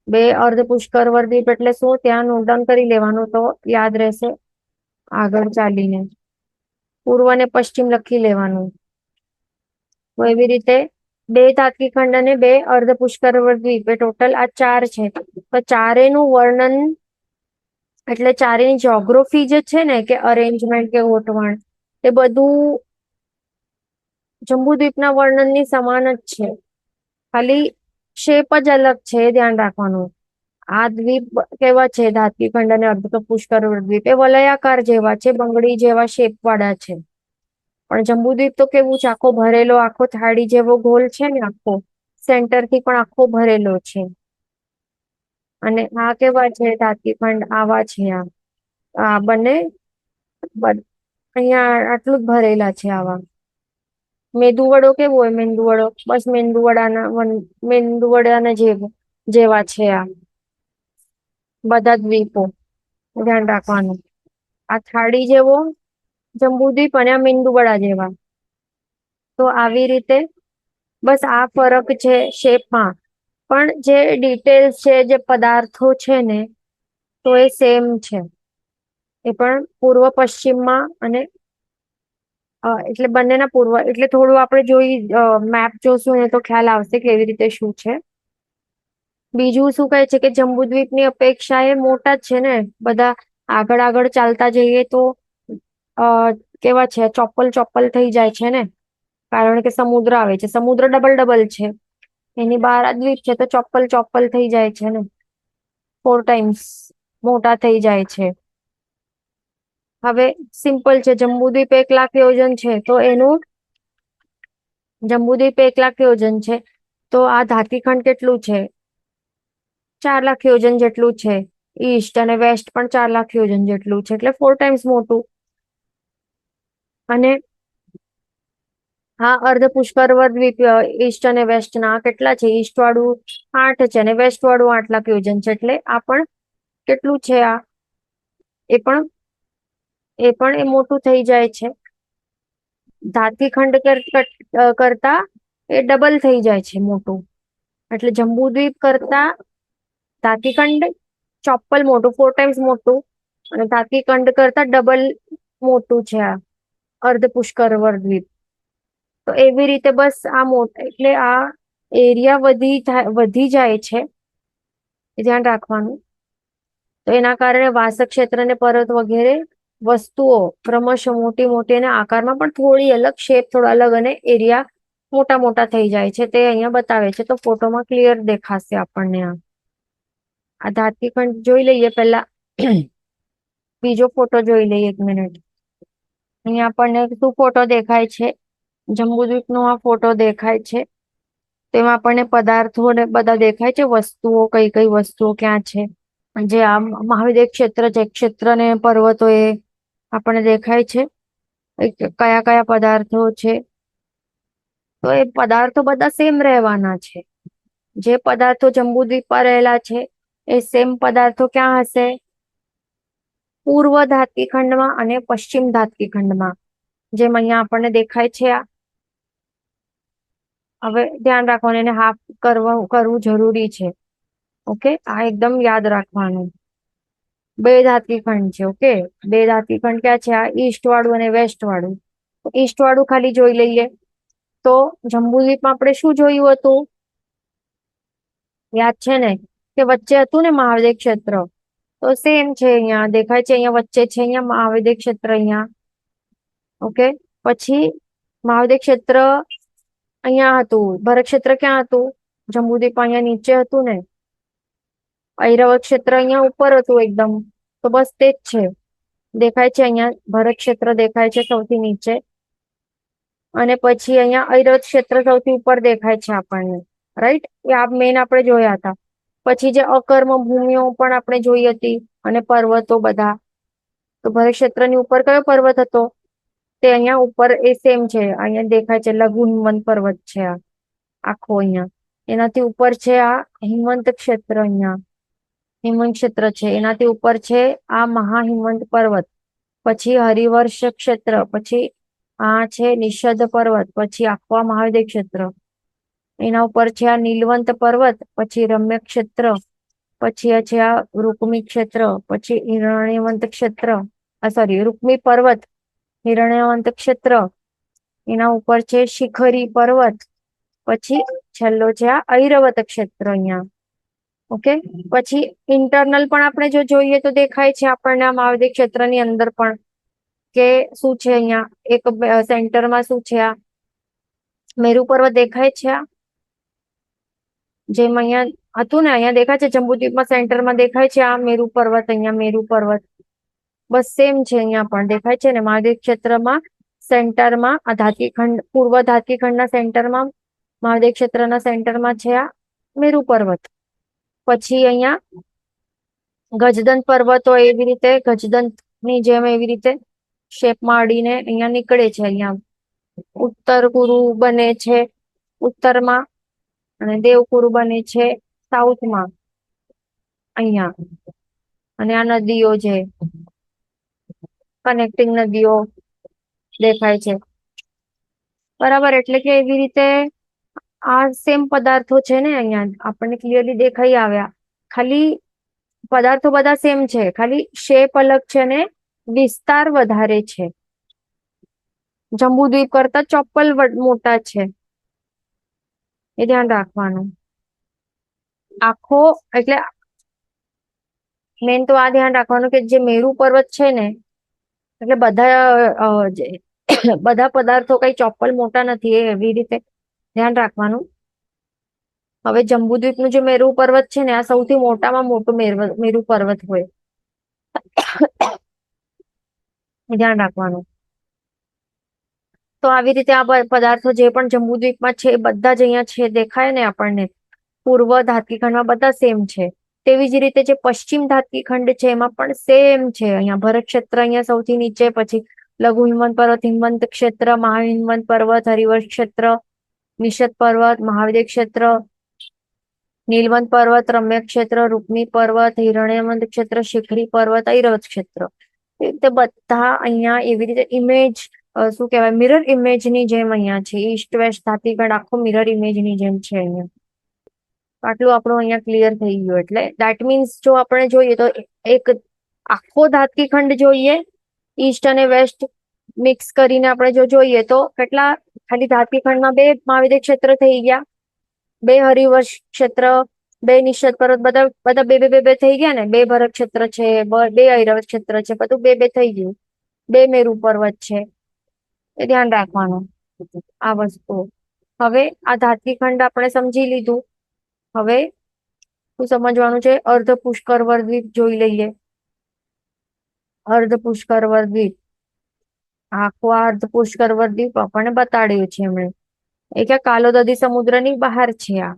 બે અર્ધ પુષ્કરવર્તી એટલે શું? ત્યાં નોટ ડાઉન કરી લેવાનું તો યાદ રહેશે આગળ ચાલીને. પૂર્વ અને પશ્ચિમ લખી લેવાનું. તો એવી રીતે બે ધાત્વિખંડ અને બે અર્ધ પુષ્કરવર્તી દ્વીપ, ટોટલ આ ચાર છે. તો ચારેનું વર્ણન એટલે ચારેની જ્યોગ્રાફી જે છે ને, કે અરેન્જમેન્ટ કે ગોઠવણ, એ બધું જંબુદ્વીપના વર્ણનની સમાન જ છે, ખાલી શેપ જ અલગ છે, એ ધ્યાન રાખવાનું. આ દ્વીપ કેવા છે, ધાત્વિખંડ અને અર્ધ પુષ્કરવર્તી દ્વીપ, એ વલયાકાર જેવા છે, બંગડી જેવા શેપ વાળા છે. પણ જંબુદ્વીપ તો કેવું છે, આખો ભરેલો, આખો થાળી જેવો ગોલ છે ને, આખો સેન્ટર થી પણ આખો ભરેલો છે. અને આ કેવા છે, ધાત્વિખંડ આવા છે. આ બંને અહીંયા આટલું જ ભરેલા છે આવા. મેંદુવડો કેવો હોય? મેંદુવડો બસ મેંદુવડાના જેવા છે આ બધા દ્વીપો, ધ્યાન રાખવાનું. આ થાળી જેવો જંબુદ્વીપ અને આ મેંદુવડા જેવા. તો આવી રીતે બસ આ ફરક છે શેપમાં, પણ જે ડિટેલ્સ છે, જે પદાર્થો છે ને, તો એ સેમ છે. એ પણ પૂર્વ પશ્ચિમમાં, અને એટલે બંનેના પૂર્વ, એટલે થોડું આપણે જોઈ મેપ જોશું ને તો ખ્યાલ આવશે કે એવી રીતે શું છે. બીજું શું કહે છે કે જંબુદ્વીપની અપેક્ષા એ મોટા જ છે ને, બધા આગળ આગળ ચાલતા જઈએ તો કેવા છે, ચોપ્પલ ચોપ્પલ થઈ જાય છે ને, કારણ કે સમુદ્ર આવે છે. સમુદ્ર ડબલ ડબલ છે, એની બહાર આ દ્વીપ છે, તો ચોપ્પલ ચોપ્પલ થઈ જાય છે ને, 4 ટાઈમ્સ મોટા થઈ જાય છે. હવે સિમ્પલ છે, જંબુદ્વીપ 1,00,000 યોજન છે, તો એનું જંબુદ્વીપ 1,00,000 યોજન છે, તો આ ધાત્વિખંડ કેટલું છે? 4,00,000 યોજન જેટલું છે. ઈસ્ટ અને વેસ્ટ પણ 4,00,000 યોજન જેટલું છે, એટલે 4 ટાઈમ્સ મોટું. અને હા, અર્ધ પુષ્કરવર્તી દ્વીપ ઈસ્ટ અને વેસ્ટ ના કેટલા છે? ઈસ્ટ વાળું 8 છે અને વેસ્ટ વાળું 8,00,000 યોજન છે, એટલે આ પણ કેટલું છે? આ એ મોટું થઈ જાય છે. ધાત્વિખંડ કરતા એ ડબલ થઈ જાય છે મોટું. એટલે જંબુદ્વીપ કરતા ધાત્વિખંડ ચોપ્પલ મોટું, 4 ટાઈમ્સ મોટું, અને ધાત્વિખંડ કરતા ડબલ મોટું છે આ અર્ધ પુષ્કરવર્તી દ્વીપ. તો એવી રીતે બસ આ મોટા, એટલે આ એરિયા વધી જાય છે, એ ધ્યાન રાખવાનું. તો એના કારણે વાસક ક્ષેત્ર ને પર્વત વગેરે વસ્તુઓ ક્રમશઃ મોટી મોટી, અને આકારમાં પણ થોડી અલગ, શેપ થોડો અલગ, અને એરિયા મોટા મોટા થઈ જાય છે, તે અહીંયા બતાવે છે. તો ફોટોમાં ક્લિયર દેખાશે આપણને. આ ધાત્વિખંડ જોઈ લઈએ પેલા. બીજો ફોટો જોઈ લઈએ, 1 મિનિટ. અહીંયા આપણને શું ફોટો દેખાય છે? જંબુદ્વીપ નો આ ફોટો દેખાય છે. તેમાં આપણને પદાર્થો ને બધા દેખાય છે, વસ્તુઓ, કઈ કઈ વસ્તુઓ ક્યાં છે. જે આ મહાવિદ્ય ક્ષેત્ર છે, ક્ષેત્ર ને પર્વતો, એ આપણને દેખાય છે. કયા કયા પદાર્થો છે? તો એ પદાર્થો બધા સેમ રહેવાના છે. જે પદાર્થો જંબુદ્વીપ પર રહેલા છે, એ સેમ પદાર્થો ક્યાં હશે? પૂર્વ ધાત્વિખંડમાં અને પશ્ચિમ ધાત્વિખંડમાં, જેમ અહીંયા આપણને દેખાય છે. હવે ધ્યાન રાખવાનું, એને હાફ કરવું જરૂરી છે. ઓકે, આ એકદમ યાદ રાખવાનું. બે ધાત્વિખંડ છે. ઓકે, બે ધાત્વિખંડ ક્યાં છે? આ ઈસ્ટ વાળું અને વેસ્ટ વાળું. ઈસ્ટ વાળું ખાલી જોઈ લઈએ. તો જંબુદ્વીપમાં આપણે શું જોયું હતું? યાદ છે ને, કે વચ્ચે હતું ને મહાવિદ્ય ક્ષેત્ર. તો સેમ છે, અહીંયા દેખાય છે, અહીંયા વચ્ચે છે, અહીંયા મહાવિદ્ય ક્ષેત્ર અહીંયા. ઓકે, પછી મહાવિદ્ય ક્ષેત્ર અહીંયા હતું, ભરત ક્ષેત્ર ક્યાં હતું? જંબુદ્વીપ અહીંયા નીચે હતું ને, ઐરાવત ક્ષેત્ર અહીંયા ઉપર હતું એકદમ, તો બસ તે જ છે. દેખાય છે અહીંયા ભરત ક્ષેત્ર દેખાય છે સૌથી નીચે, અને પછી અહીંયા ઐરાવત ક્ષેત્ર સૌથી ઉપર દેખાય છે આપણને, રાઈટ. એ આ મેન આપણે જોયા હતા. પછી જે અકર્મ ભૂમિઓ પણ આપણે જોઈ હતી, અને પર્વતો બધા. તો ભરત ક્ષેત્રની ઉપર કયો પર્વત હતો? તે અહીંયા ઉપર એ સેમ છે, અહીંયા દેખાય છે લઘુ હિમવંત પર્વત છે આ આખો અહીંયા. એનાથી ઉપર છે આ હિમવંત ક્ષેત્ર, અહીંયા હિમવંત ક્ષેત્ર છે. એનાથી ઉપર છે આ મહાહિમવંત પર્વત, પછી હરિવર્ષ ક્ષેત્ર, પછી આ છે નિષદ પર્વત, પછી આખવા મહાદેવ ક્ષેત્ર. એના ઉપર છે આ નીલવંત પર્વત, પછી રમ્ય ક્ષેત્ર, પછી છે આ રૂકમી ક્ષેત્ર, પછી હિરણ્યવંત ક્ષેત્ર, સોરી રૂકમી પર્વત, હિરણ્યવંત ક્ષેત્ર. એના ઉપર છે શિખરી પર્વત, પછી છેલ્લો છે આ ઐરાવત ક્ષેત્ર અહીંયા. ઓકે. પછી ઇન્ટરનલ પણ આપણે જો જોઈએ તો દેખાય છે આપણને આ મહાદેવ ક્ષેત્રની અંદર પણ કે શું છે અહીંયા એક સેન્ટરમાં શું છે આ મેરુ પર્વત દેખાય છે. આ જેમ અહીંયા હતું ને, અહીંયા દેખાય છે જંબુદ્વીપમાં સેન્ટરમાં દેખાય છે આ મેરુ પર્વત, અહીંયા મેરુ પર્વત બસ સેમ છે. અહીંયા પણ દેખાય છે ને મહાદેવ ક્ષેત્રમાં સેન્ટરમાં આ ધાતીખંડ, પૂર્વ ધાતીખંડના સેન્ટરમાં, મહાદેવ ક્ષેત્રના સેન્ટરમાં છે આ મેરુ પર્વત. પછી અહીંયા ગજદંત પર્વતો એવી રીતે ગજદંત ની જેમ એવી રીતે શેપમાં અડીને અહીંયા નીકળે છે. અહીંયા ઉત્તર કુરુ બને છે ઉત્તરમાં, અને દેવકુરુ બને છે સાઉથમાં અહીંયા. અને આ નદીઓ છે, કનેક્ટિંગ નદીઓ દેખાય છે, બરાબર. એટલે કે એવી રીતે આ સેમ પદાર્થો છે ને, અહીંયા આપણને ક્લિયરલી દેખાઈ આવ્યા. ખાલી પદાર્થો બધા સેમ છે, ખાલી શેપ અલગ છે ને વિસ્તાર વધારે છે. જંબુદ્વીપ કરતા ચોપ્પલ મોટા છે, એ ધ્યાન રાખવાનું. આખો એટલે મેન તો આ ધ્યાન રાખવાનું કે જે મેરુ પર્વત છે ને, એટલે બધા પદાર્થો કઈ ચોપ્પલ મોટા નથી, એ એવી રીતે ધ્યાન રાખવાનું. હવે જંબુદ્વીપનું જે મેરુ પર્વત છે ને, આ સૌથી મોટામાં મોટું મેરુ પર્વત હોય, ધ્યાન રાખવાનું. તો આવી રીતે આ પદાર્થો જે પણ જંબુદ્વીપમાં છે એ બધા જ અહીંયા છે, દેખાય ને આપણને. પૂર્વ ધાતકીખંડમાં બધા સેમ છે. તેવી જ રીતે જે પશ્ચિમ ધાતકીખંડ છે એમાં પણ સેમ છે. અહીંયા ભરત ક્ષેત્ર અહીંયા સૌથી નીચે, પછી લઘુ હિમવંત પર્વત, હિમવંત ક્ષેત્ર, મહાહિમવંત પર્વત, હરિવર્ષ ક્ષેત્ર, નિષદ પર્વત, મહાદેવ ક્ષેત્ર, નીલવંત પર્વત, રમ્ય ક્ષેત્ર, રૂકમી પર્વત, હિરણ્યવંત ક્ષેત્ર, શિખરી પર્વત, ઐરાવત ક્ષેત્ર. તે બધા અહીંયા એવી રીતે ઇમેજ, શું કહેવાય, મિરર ઇમેજ ની જેમ અહીંયા છે. ઈસ્ટ વેસ્ટ ધાતીખંડ આખો મિરર ઇમેજ ની જેમ છે અહીંયા. આટલું આપણું અહીંયા ક્લિયર થઈ ગયું. એટલે દેટ મીન્સ જો આપણે જોઈએ તો એક આખો ધાતકીખંડ જોઈએ, ઈસ્ટ અને વેસ્ટ મિક્સ કરીને આપણે જો જોઈએ તો કેટલા ખાલી ધાતકીખંડમાં 2 મહાવિદ્ય ક્ષેત્ર થઈ ગયા, 2 હરિવર્ષ ક્ષેત્ર, 2 નિષદ પર્વત, બધા બે થઈ ગયા ને. 2 ભરત ક્ષેત્ર છે, 2 ઐરાવત ક્ષેત્ર છે, બધું 2 થઈ ગયું. 2 મેરુ પર્વત છે, એ ધ્યાન રાખવાનું આ વસ્તુ. હવે આ ધાતકીખંડ આપણે સમજી લીધું. હવે શું સમજવાનું છે? અર્ધ પુષ્કરવર દ્વીપ જોઈ લઈએ. અર્ધ પુષ્કરવર દ્વીપ, આખો અર્ધ પુષ્કરવર દ્વીપ આપણને બતાડ્યું છે એમણે. એ કે કાલોદદી સમુદ્રની બહાર છે આ,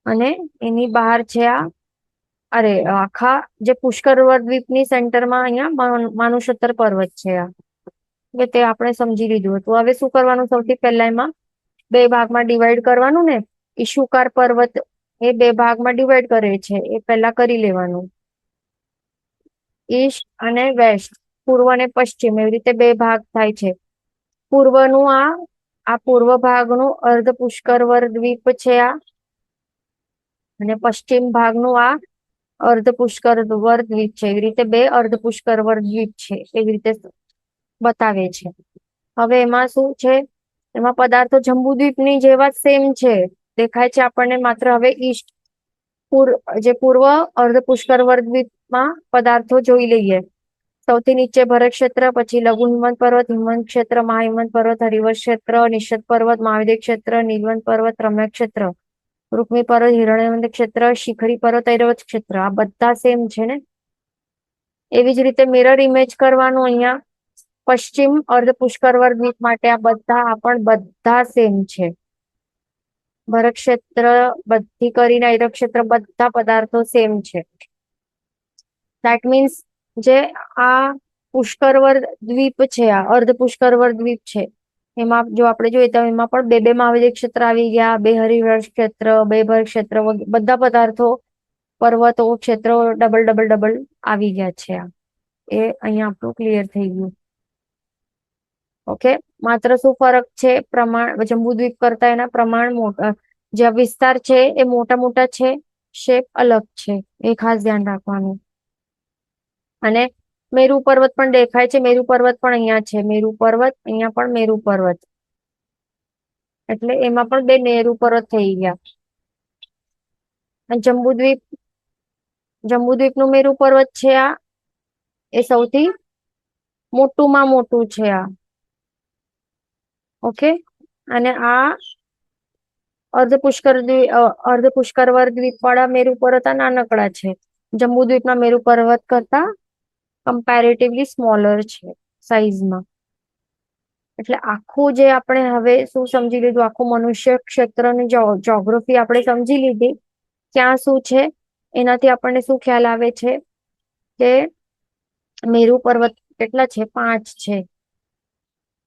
અને એની બહાર છે આ, અરે આખા જે પુષ્કરવર દ્વીપની સેન્ટરમાં અહીંયા માનુષોત્તર પર્વત છે આ, કે તે આપણે સમજી લીધું હતું. હવે શું કરવાનું? સૌથી પહેલા એમાં 2 ભાગમાં ડિવાઈડ કરવાનું ને. ઈશુકાર પર્વત એ 2 ભાગમાં ડિવાઈડ કરે છે, એ પહેલા કરી લેવાનું. ઈસ્ટ અને વેસ્ટ, પૂર્વ અને પશ્ચિમ, એવી રીતે 2 ભાગ થાય છે. પૂર્વનું આ પૂર્વ ભાગનું અર્ધ પુષ્કરવર દ્વીપ છે આ, અને પશ્ચિમ ભાગનું આ અર્ધ પુષ્કરવર દ્વીપ છે. એવી રીતે 2 અર્ધ પુષ્કરવર દ્વીપ છે, એવી રીતે બતાવે છે. હવે એમાં શું છે? એમાં પદાર્થો જંબુદ્વીપની જેવા સેમ છે, દેખાય છે આપણને. માત્ર હવે ઈસ્ટ જે પૂર્વ અર્ધ પુષ્કરવર દ્વીપમાં પદાર્થો જોઈ લઈએ. સૌથી નીચે ભરત ક્ષેત્ર, પછી લઘુ હિમવંત પર્વત, હિમવંત ક્ષેત્ર, મહાહિમવંત પર્વત, હરિવર્ષ ક્ષેત્ર, નિષદ પર્વત, મહાદેવ ક્ષેત્ર, નીલવંત પર્વત, રમ્ય ક્ષેત્ર. રૂક્મી પર્વત, હિરણ્યવંત ક્ષેત્ર, શિખરી પર્વત, ઐરાવત ક્ષેત્ર, આ બધા સેમ છે ને. એવી જ રીતે મિરર ઇમેજ કરવાનું અહીંયા પશ્ચિમ અર્ધ પુષ્કરવર દ્વીપ માટે, આ પણ બધા સેમ છે. ભરત ક્ષેત્ર બધી કરીને ઐરવ ક્ષેત્ર, બધા પદાર્થો સેમ છે. દેટ મીન્સ જે આ પુષ્કરવર દ્વીપ છે, આ અર્ધ પુષ્કરવર દ્વીપ છે, એમાં જો આપણે જોઈએ તો એમાં પણ બે મહાવિદ્યુત ક્ષેત્ર આવી ગયા, બે હરિહર ક્ષેત્ર, બે ભર ક્ષેત્ર, બધા પદાર્થો, પર્વતો, ક્ષેત્રો ડબલ ડબલ ડબલ આવી ગયા છે. એ અહીંયા આપણું ક્લિયર થઈ ગયું. ઓકે, માત્ર શું ફરક છે? પ્રમાણ જંબુદ્વીપ કરતા એના પ્રમાણ મોટા, જે વિસ્તાર છે એ મોટા મોટા છે, શેપ અલગ છે, એ ખાસ ધ્યાન રાખવાનું. અને મેરુ પર્વત પણ દેખાય છે, મેરુ પર્વત પણ અહીંયા છે, મેરુ પર્વત, અહીંયા પણ મેરુ પર્વત, એટલે એમાં પણ બે મેરુ પર્વત થઈ ગયા. અને જંબુદ્વીપ નું મેરુ પર્વત છે આ, એ સૌથી મોટુંમાં મોટું છે આ. ઓકે, અને આ અર્ધ પુષ્કરવર દ્વીપ વાળા મેરુ પર્વત નાનકડા છે. જંબુદ્વીપના મેરુ પર્વત કરતા કમ્પેરેટિવલી સ્મોલર છે સાઈઝમાં. એટલે આખું જે આપણે હવે શું સમજી લીધું, આખું મનુષ્ય ક્ષેત્રની જોગ્રાફી આપણે સમજી લીધી. ક્યાં શું છે એનાથી આપણને શું ખ્યાલ આવે છે કે મેરુ પર્વત કેટલા છે? 5 છે.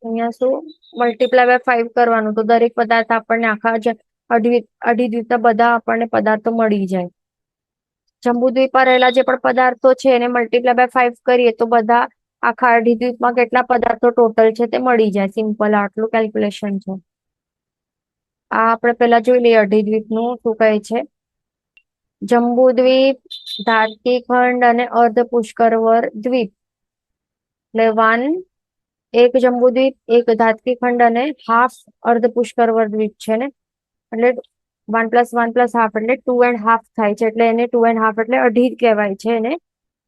અહીંયા શું મલ્ટીપ્લાય બાય 5 કરવાનું, તો દરેક પદાર્થ આપણને આખા અઢી દ્વીપના બધા આપણને પદાર્થો મળી જાય. જંબુદ્વીપમાં રહેલા જે પણ પદાર્થો છે એને મલ્ટીપ્લાય બાય 5 કરીએ તો બધા આખા અઢી દ્વીપમાં કેટલા પદાર્થો ટોટલ છે તે મળી જાય. સિમ્પલ આટલું કેલ્ક્યુલેશન છે. આ આપણે પેલા જોઈ લઈએ અઢી દ્વીપનું શું કહે છે. જંબુદ્વીપ, ધાત્રીખંડ અને અર્ધ પુષ્કરવર દ્વીપ, એટલે એક જંબુદ્વીપ, એક ધાત્રીખંડ અને હાફ અર્ધ પુષ્કરવર દ્વીપ છે ને, એટલે 1 + 1 + હાફ એટલે 2.5 થાય છે. એટલે એને 2.5 એટલે અઢી કહેવાય છે, એને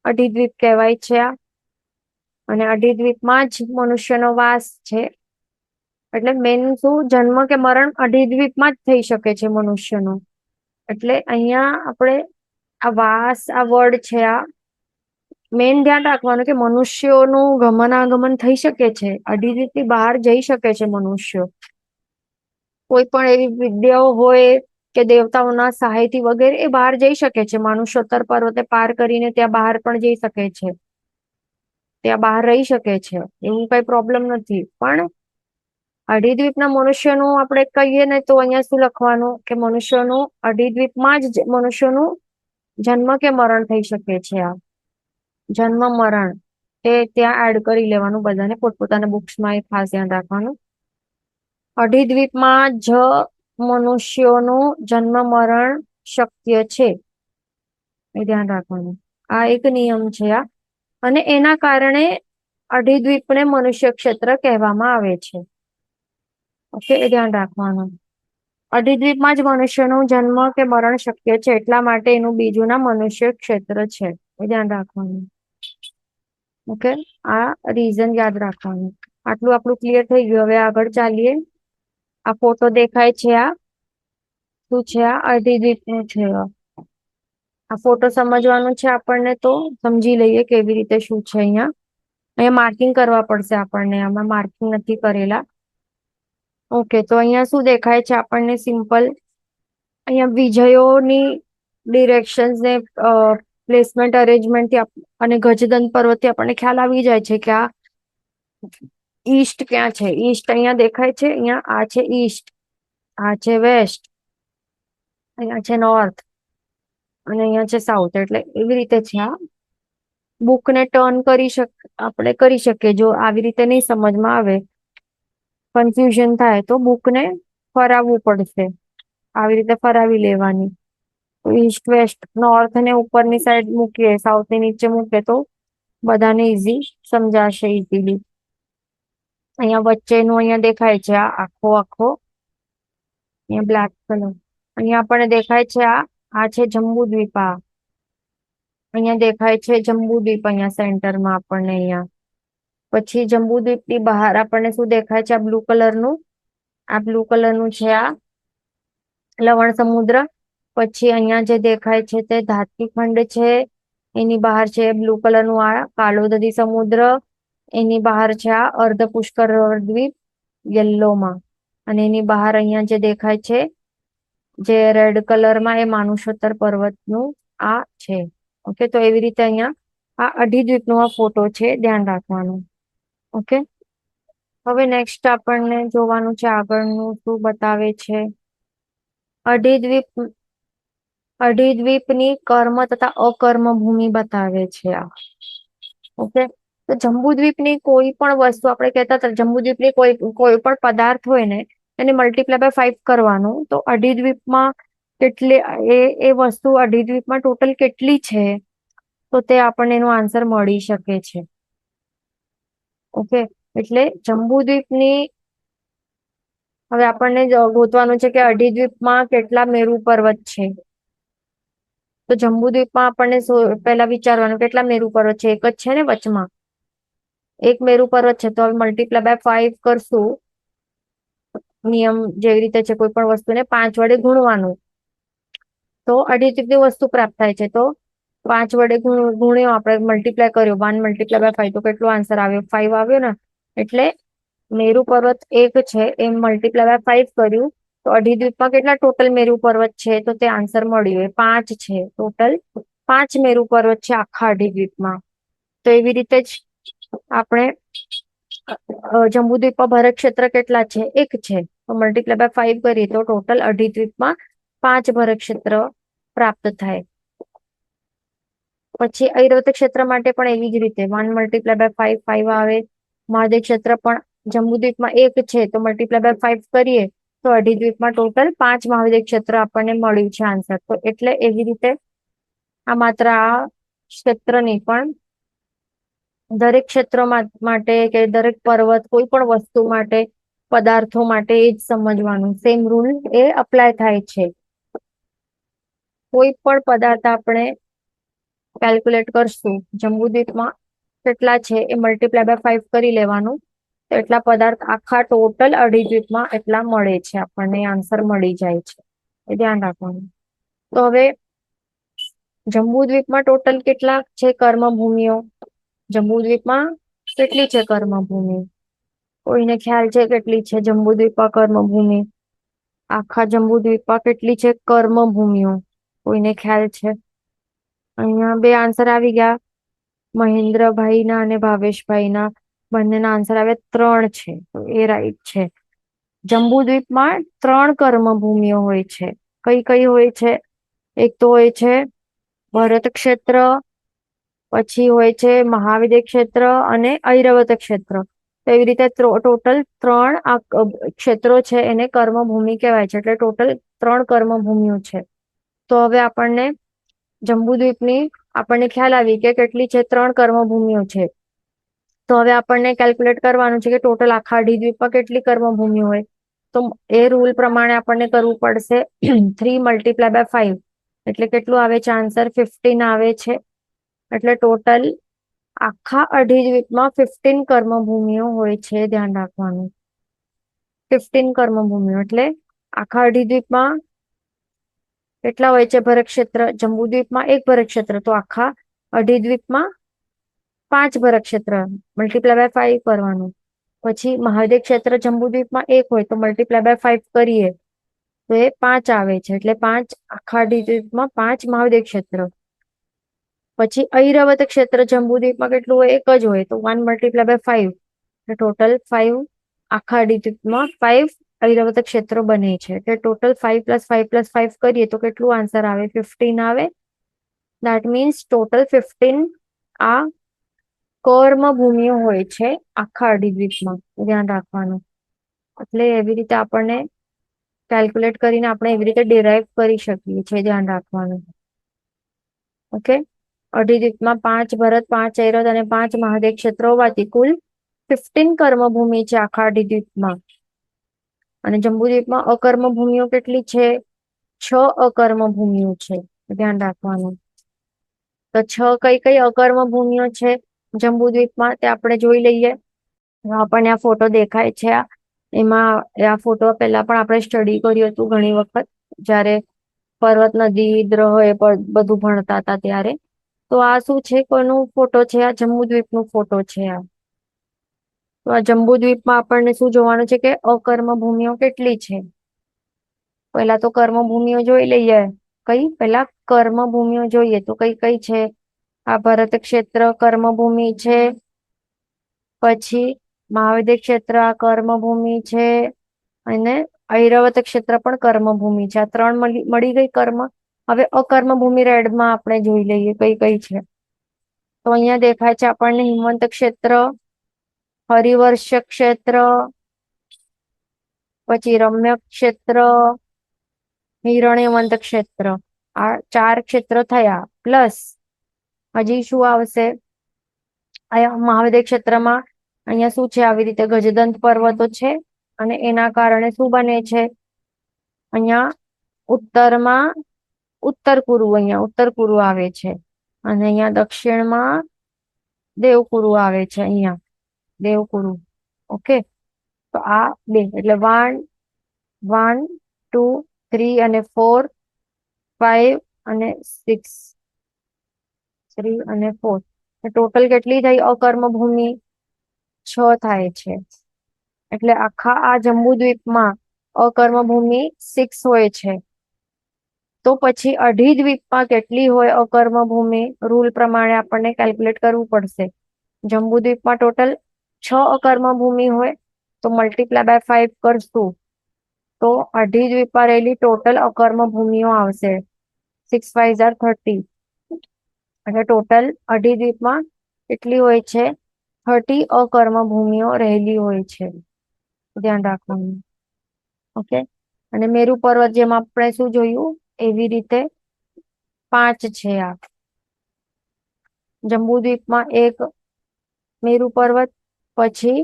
અઢી દ્વીપ કહેવાય છે આ. અને અઢી દ્વીપમાં જ મનુષ્યનો વાસ છે. એટલે મેન શું, જન્મ કે મરણ અઢી દ્વીપમાં જ થઈ શકે છે મનુષ્યનો. એટલે અહીંયા આપણે આ વાસ, આ વર્ડ છે, આ મેન ધ્યાન રાખવાનું કે મનુષ્યોનું ગમનાગમન થઈ શકે છે, અઢી દ્વીપથી બહાર જઈ શકે છે મનુષ્યો. કોઈ પણ એવી વિદ્યાઓ હોય કે દેવતાઓના સહાયથી વગેરે એ બહાર જઈ શકે છે. માનુષોત્તર પર્વતે પાર કરીને ત્યાં બહાર પણ જઈ શકે છે, ત્યાં બહાર રહી શકે છે, એવું કઈ પ્રોબ્લેમ નથી. પણ અઢી દ્વીપના મનુષ્યનું આપણે કહીએ ને તો અહીંયા શું લખવાનું કે મનુષ્યનું અઢી દ્વીપમાં જ મનુષ્યનું જન્મ કે મરણ થઈ શકે છે. આ જન્મ મરણ એ ત્યાં એડ કરી લેવાનું, બધાને પોતપોતાના બુક્સમાં એ ખાસ ધ્યાન રાખવાનું. અઢી દ્વીપમાં જ મનુષ્યોનું જન્મ મરણ શક્ય છે, એ ધ્યાન રાખવાનું. આ એક નિયમ છે આ. અને એના કારણે અઢી દ્વીપને મનુષ્ય ક્ષેત્ર કહેવામાં આવે છે. ઓકે, એ ધ્યાન રાખવાનું. અઢી દ્વીપમાં જ મનુષ્યનું જન્મ કે મરણ શક્ય છે, એટલા માટે એનું બીજું નામ મનુષ્ય ક્ષેત્ર છે, એ ધ્યાન રાખવાનું. ઓકે, આ રીઝન યાદ રાખવાનું. આટલું આપણું ક્લિયર થઈ ગયું. હવે આગળ ચાલીએ. આ ફોટો દેખાય છે, આ શું છે? આ અઢી દ્વીપનું છે. આ ફોટો સમજવાનું છે આપણને, તો સમજી લઈએ કેવી રીતે શું છે. અહીંયા માર્કિંગ કરવા પડશે આપણને, આમાં માર્કિંગ નથી કરેલા. ઓકે, તો અહીંયા શું દેખાય છે આપણને? સિમ્પલ અહીંયા વિજયોની ડિરેક્શન્સ ને પ્લેસમેન્ટ અરેન્જમેન્ટ થી અને ગજદંત પર્વતથી આપણને ખ્યાલ આવી જાય છે કે આ ઈસ્ટ ક્યાં છે. ઈસ્ટ અહીંયા દેખાય છે, અહીંયા આ છે ઈસ્ટ, આ છે વેસ્ટ, અહીંયા છે નોર્થ અને અહીંયા છે સાઉથ. એટલે એવી રીતે છે. આ બુકને ટર્ન આપણે કરી શકીએ. જો આવી રીતે નહીં સમજમાં આવે, કન્ફ્યુઝન થાય, તો બુકને ફરાવવું પડશે. આવી રીતે ફરાવી લેવાની. ઈસ્ટ, વેસ્ટ, નોર્થ ને ઉપરની સાઈડ મૂકીએ, સાઉથ ને નીચે મૂકીએ તો બધાને ઈઝી સમજાશે, ઈઝીલી. અહીંયા વચ્ચેનું અહીંયા દેખાય છે આ આખો અહીંયા બ્લેક કલર. અહીંયા આપણને દેખાય છે આ છે જંબુદ્વીપ. અહીંયા દેખાય છે જંબુદ્વીપ, અહીંયા સેન્ટરમાં આપણને. અહીંયા પછી જંબુદ્વીપની બહાર આપણને શું દેખાય છે? આ બ્લુ કલરનું છે, આ લવણ સમુદ્ર, પછી અહીંયા જે દેખાય છે તે ધાત્રીખંડ છે, એની બહાર છે બ્લુ કલરનું આ કાળોદરી સમુદ્ર, એની બહાર છે આ અર્ધ પુષ્કર દ્વીપ યલોમાં, અને એની બહાર અહીંયા જે દેખાય છે જે રેડ કલરમાં એ માનુષોત્તર પર્વતનું આ છે. ઓકે, તો એવી રીતે અહીંયા આ અઢી દ્વીપનો આ ફોટો છે, ધ્યાન રાખવાનું. ઓકે, હવે નેક્સ્ટ આપણને જોવાનું છે આગળનું શું બતાવે છે. અઢી દ્વીપની કર્મ તથા અકર્મ ભૂમિ બતાવે છે આ. ઓકે, તો જંબુદ્વીપની કોઈ પણ વસ્તુ આપણે કહેતા હતા જંબુદ્વીપની કોઈ પણ પદાર્થ હોય ને એને મલ્ટીપ્લાય બાય 5 કરવાનું, તો અઢી દ્વીપમાં કેટલી એ વસ્તુ અઢી દ્વીપમાં ટોટલ કેટલી છે તો તે આપણને એનો આન્સર મળી શકે છે. ઓકે, એટલે જંબુદ્વીપની હવે આપણને ગોતવાનું છે કે અઢી દ્વીપમાં કેટલા મેરુ પર્વત છે. તો જંબુદ્વીપમાં આપણને પહેલા વિચારવાનું કેટલા મેરુ પર્વત છે. એક જ છે ને વચમાં એક મેરુ પર્વત છે, તો હવે મલ્ટીપ્લાય બાય 5 કરશું. નિયમ જેવી રીતે છે કોઈ પણ વસ્તુને 5 વડે ગુણવાનું, તો અઢી દ્વીપની વસ્તુ પ્રાપ્ત થાય છે. તો 5 વડે ગુણ્યો, આપણે મલ્ટીપ્લાય કર્યો 1 મલ્ટીપ્લાય બાય 5, તો કેટલો આન્સર આવ્યો? 5 આવ્યો ને. એટલે મેરુ પર્વત એક છે એમ મલ્ટીપ્લાય બાય 5 કર્યું, તો અઢી દ્વીપમાં કેટલા ટોટલ મેરુ પર્વત છે તો તે આન્સર મળ્યું એ 5 છે. ટોટલ 5 મેરુ પર્વત છે આખા અઢી દ્વીપમાં. તો એવી રીતે જ આપણે જંબુદ્વીપમાં ભરત ક્ષેત્ર કેટલા છે? 1 છે, તો મલ્ટીપ્લાય બાય 5 કરીએ તો ટોટલ અઢી દ્વીપમાં 5 ભરત ક્ષેત્ર પ્રાપ્ત થાય. પછી ઐરાવત ક્ષેત્ર માટે પણ એવી જ રીતે 1 મલ્ટીપ્લાય બાય 5 5 આવે. મહાદેવ ક્ષેત્ર પણ જંબુદ્વીપમાં 1 છે, તો મલ્ટીપ્લાય બાય 5 કરીએ તો અઢી દ્વીપમાં ટોટલ 5 મહાદેવ ક્ષેત્ર આપણને મળ્યું છે આન્સર. તો એટલે એવી રીતે આ માત્ર આ ક્ષેત્ર નહીં પણ દરેક ક્ષેત્રો માટે કે દરેક પર્વત કોઈ પણ વસ્તુ માટે પદાર્થો માટે એ જ સમજવાનું, સેમ રૂલ એ અપ્લાય થાય છે. કોઈ પણ પદાર્થ આપણે કેલ્ક્યુલેટ કરશું જંબુદ્વીપમાં કેટલા છે એ મલ્ટીપ્લાય બાય 5 કરી લેવાનું, તો એટલા પદાર્થ આખા ટોટલ અઢી દ્વીપમાં એટલા મળે છે, આપણને આન્સર મળી જાય છે. એ ધ્યાન રાખવાનું. તો હવે જંબુદ્વીપમાં ટોટલ કેટલા છે કર્મભૂમિઓ? જંબુદ્વીપમાં કેટલી છે કર્મભૂમિ? કોઈને ખ્યાલ છે કેટલી છે જંબુદ્વીપમાં કર્મભૂમિ? આખા જંબુદ્વીપમાં કેટલી છે કર્મભૂમિઓ? કોઈને ખ્યાલ છે? અહીંયા બે આન્સર આવી ગયા, મહેન્દ્રભાઈના અને ભાવેશભાઈના. બંનેના આન્સર આવે 3 છે, તો એ રાઈટ છે. જંબુદ્વીપમાં 3 કર્મભૂમિઓ હોય છે. કઈ કઈ હોય છે? એક તો હોય છે ભરત ક્ષેત્ર, પછી હોય છે મહાવિદ્ય ક્ષેત્ર અને ઐરાવત ક્ષેત્ર. તો એવી રીતે ટોટલ 3 ક્ષેત્રો છે એને કર્મભૂમિ કહેવાય છે. એટલે ટોટલ 3 કર્મભૂમિઓ છે. તો હવે આપણને જંબુદ્વીપની આપણને ખ્યાલ આવી કે કેટલી છે 3 કર્મભૂમિઓ છે. તો હવે આપણને કેલ્ક્યુલેટ કરવાનું છે કે ટોટલ આખા અઢી દ્વીપમાં કેટલી કર્મભૂમિ હોય. તો એ રૂલ પ્રમાણે આપણને કરવું પડશે 3 મલ્ટીપ્લાય બાય 5, એટલે કેટલું આવે છે આન્સર? 15 આવે છે. એટલે ટોટલ આખા અઢી દ્વીપમાં 15 કર્મભૂમિઓ હોય છે, ધ્યાન રાખવાનું. 15 કર્મભૂમિઓ એટલે આખા અઢી દ્વીપમાં કેટલા હોય છે ભરત ક્ષેત્ર? જંબુદ્વીપમાં 1 ભરત ક્ષેત્ર, તો આખા અઢી દ્વીપમાં 5 ભરત ક્ષેત્ર, મલ્ટીપ્લાય બાય 5 કરવાનું. પછી મહાદેવ ક્ષેત્ર જંબુદ્વીપમાં 1 હોય તો મલ્ટીપ્લાય બાય 5 કરીએ તો એ 5 આવે છે. એટલે 5 આખા અઢી દ્વીપમાં 5 મહાદેવ ક્ષેત્ર. પછી ઐરાવત ક્ષેત્ર જંબુદ્વીપમાં કેટલું હોય? 1 જ હોય, તો 1 મલ્ટીપ્લાય બાય 5, ટોટલ 5 આખા અઢી દ્વીપમાં 5 ઐરાવત ક્ષેત્રો બને છે. એટલે ટોટલ 5 + 5 + 5 કરીએ તો કેટલું આન્સર આવે? 15 આવે. દેટ મીન્સ ટોટલ 15 આ કર્મભૂમિઓ હોય છે આખા અઢી દ્વીપમાં, ધ્યાન રાખવાનું. એટલે એવી રીતે આપણને કેલ્ક્યુલેટ કરીને આપણે એવી રીતે ડિરાઈવ કરી શકીએ છીએ, ધ્યાન રાખવાનું. ઓકે, અઢી દ્વીપમાં 5 ભરત, 5 ઐરાવત અને 5 મહાદેવ ક્ષેત્ર હોવાથી કુલ 15 કર્મભૂમિ છે આખા અઢી દ્વીપમાં. અને જંબુદ્વીપમાં અકર્મભૂમિઓ કેટલી છે? 6 અકર્મભૂમિઓ છે, ધ્યાન રાખવાનું. તો 6 કઈ કઈ અકર્મભૂમિઓ છે જંબુદ્વીપમાં તે આપણે જોઈ લઈએ. આપણને આ ફોટો દેખાય છે, એમાં આ ફોટો પહેલા પણ આપણે સ્ટડી કર્યું હતું ઘણી વખત. જ્યારે પર્વત નદી ગ્રહો એ બધું ભણતા હતા ત્યારે. તો આ શું છે, કોઈનું ફોટો છે? આ જંબુદ્વીપનું ફોટો છે આ. તો આ જંબુદ્વીપમાં આપણને શું જોવાનું છે કે અકર્મ ભૂમિઓ કેટલી છે. પહેલા તો કર્મ ભૂમિઓ જોઈ લઈએ. કઈ પહેલા કર્મ ભૂમિઓ જોઈએ તો કઈ કઈ છે? આ ભરત ક્ષેત્ર કર્મભૂમિ છે. પછી મહાવિદ્ય ક્ષેત્ર આ કર્મભૂમિ છે. અને ઐરાવત ક્ષેત્ર પણ કર્મભૂમિ છે. આ ત્રણ મળી ગઈ કર્મ. હવે અકર્મ ભૂમિ રેડમાં આપણે જોઈ લઈએ કઈ કઈ છે. તો અહીંયા દેખાય છે આપણને હિમવંત ક્ષેત્ર, હરિવર્ષ ક્ષેત્ર, પછી રમ્ય ક્ષેત્ર, હિરણ્યવંત ક્ષેત્ર. આ 4 ક્ષેત્ર થયા. પ્લસ હજી શું આવશે? અહીંયા મહાવિદ્ય ક્ષેત્રમાં અહીંયા શું છે? આવી રીતે ગજદંત પર્વતો છે. અને એના કારણે શું બને છે? અહીંયા ઉત્તરમાં ઉત્તર કુરુ, અહીંયા ઉત્તર કુરુ આવે છે. અને અહીંયા દક્ષિણમાં દેવકુરુ આવે છે. અહીંયા દેવકુરુ. ઓકે, તો આ બે એટલે 1 1 2 3 અને 4 5 અને 6 3 અને 4 ટોટલ કેટલી થઈ અકર્મ ભૂમિ? 6 થાય છે. એટલે આખા આ જંબુદ્વીપમાં અકર્મ ભૂમિ 6 હોય છે. તો પછી અઢી દ્વીપમાં કેટલી હોય અકર્મ ભૂમિ? રૂલ પ્રમાણે આપણને કેલ્ક્યુલેટ કરવું પડશે. જંબુદ્વીપમાં ટોટલ 6 અકર્મ ભૂમિ હોય, તો મલ્ટીપ્લાય બાય 5 કરશું તો અઢી દ્વીપમાં રહેલી ટોટલ અકર્મ ભૂમિઓ આવશે. 6 5 30. અને ટોટલ અઢી દ્વીપમાં કેટલી હોય છે? 30 અકર્મ ભૂમિઓ રહેલી હોય છે. ધ્યાન રાખવાનું. ઓકે, અને મેરુ પર્વત જેમ આપણે શું જોયું એવી રીતે 5 છે. આ જંબુદ્વીપમાં એક મેરુ પર્વત, પછી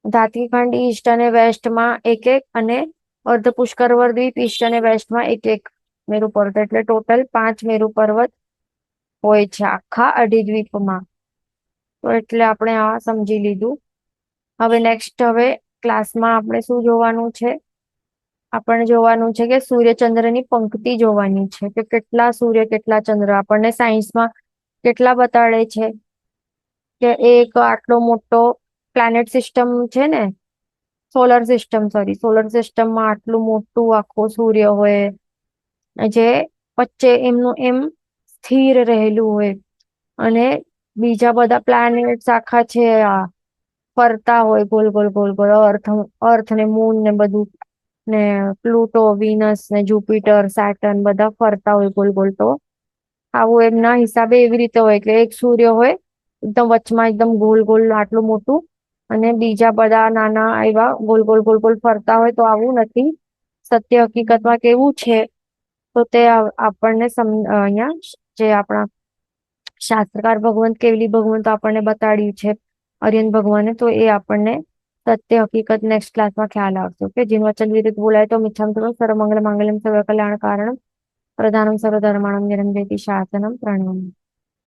ધાત્રીખંડ ઈસ્ટ અને વેસ્ટમાં એક એક, અને અર્ધ પુષ્કરવર દ્વીપ ઈસ્ટ અને વેસ્ટમાં એક એક મેરુ પર્વત. એટલે ટોટલ 5 મેરુ પર્વત હોય છે આખા અઢી દ્વીપમાં. તો એટલે આપણે આ સમજી લીધું. હવે નેક્સ્ટ હવે ક્લાસમાં આપણે શું જોવાનું છે? આપણને જોવાનું છે કે સૂર્યચંદ્રની પંક્તિ જોવાની છે કે કેટલા સૂર્ય કેટલા ચંદ્ર. આપણને સાયન્સમાં કેટલા બતાડે છે કે એક આટલો મોટો પ્લાનેટ સિસ્ટમ છે ને, સોલર સિસ્ટમમાં આટલું મોટું આખું સૂર્ય હોય, જે વચ્ચે એમનું એમ સ્થિર રહેલું હોય. અને બીજા બધા પ્લાનેટ્સ આખા છે આ ફરતા હોય ગોલ ગોલ ગોલ ગોલ. અર્થ ને મૂન ને બધું, ને પ્લુટો, વિનસ ને જુપિટર, સેટર્ન બધા ફરતા હોય ગોલ ગોલ. તો આવું એમના હિસાબે એવી રીતે હોય કે એક સૂર્ય હોય એકદમ વચમાં એકદમ ગોલ ગોલ આટલું મોટું, અને બીજા બધા નાના એવા ગોલ ગોલ ગોલ ગોલ ફરતા હોય. તો આવું નથી. સત્ય હકીકતમાં કેવું છે તો તે આપણને અહીંયા જે આપણા શાસ્ત્રકાર ભગવંત કેવલી ભગવંત આપણને બતાડ્યું છે આર્યન ભગવાને. તો એ આપણને સત્ય હકીકત નેક્સ્ટ ક્લાસમાં ખ્યાલ આવશે. કે જીન વચન વિરુદ્ધ બોલાય તો મિચ્છામ સર્વ મંગલ માંગલ્યમ સર્વ કલ્યાણ કારણમ પ્રધાનમ સર્વ ધર્માણમ નિરંજયતિ શાસનમ પ્રણમ.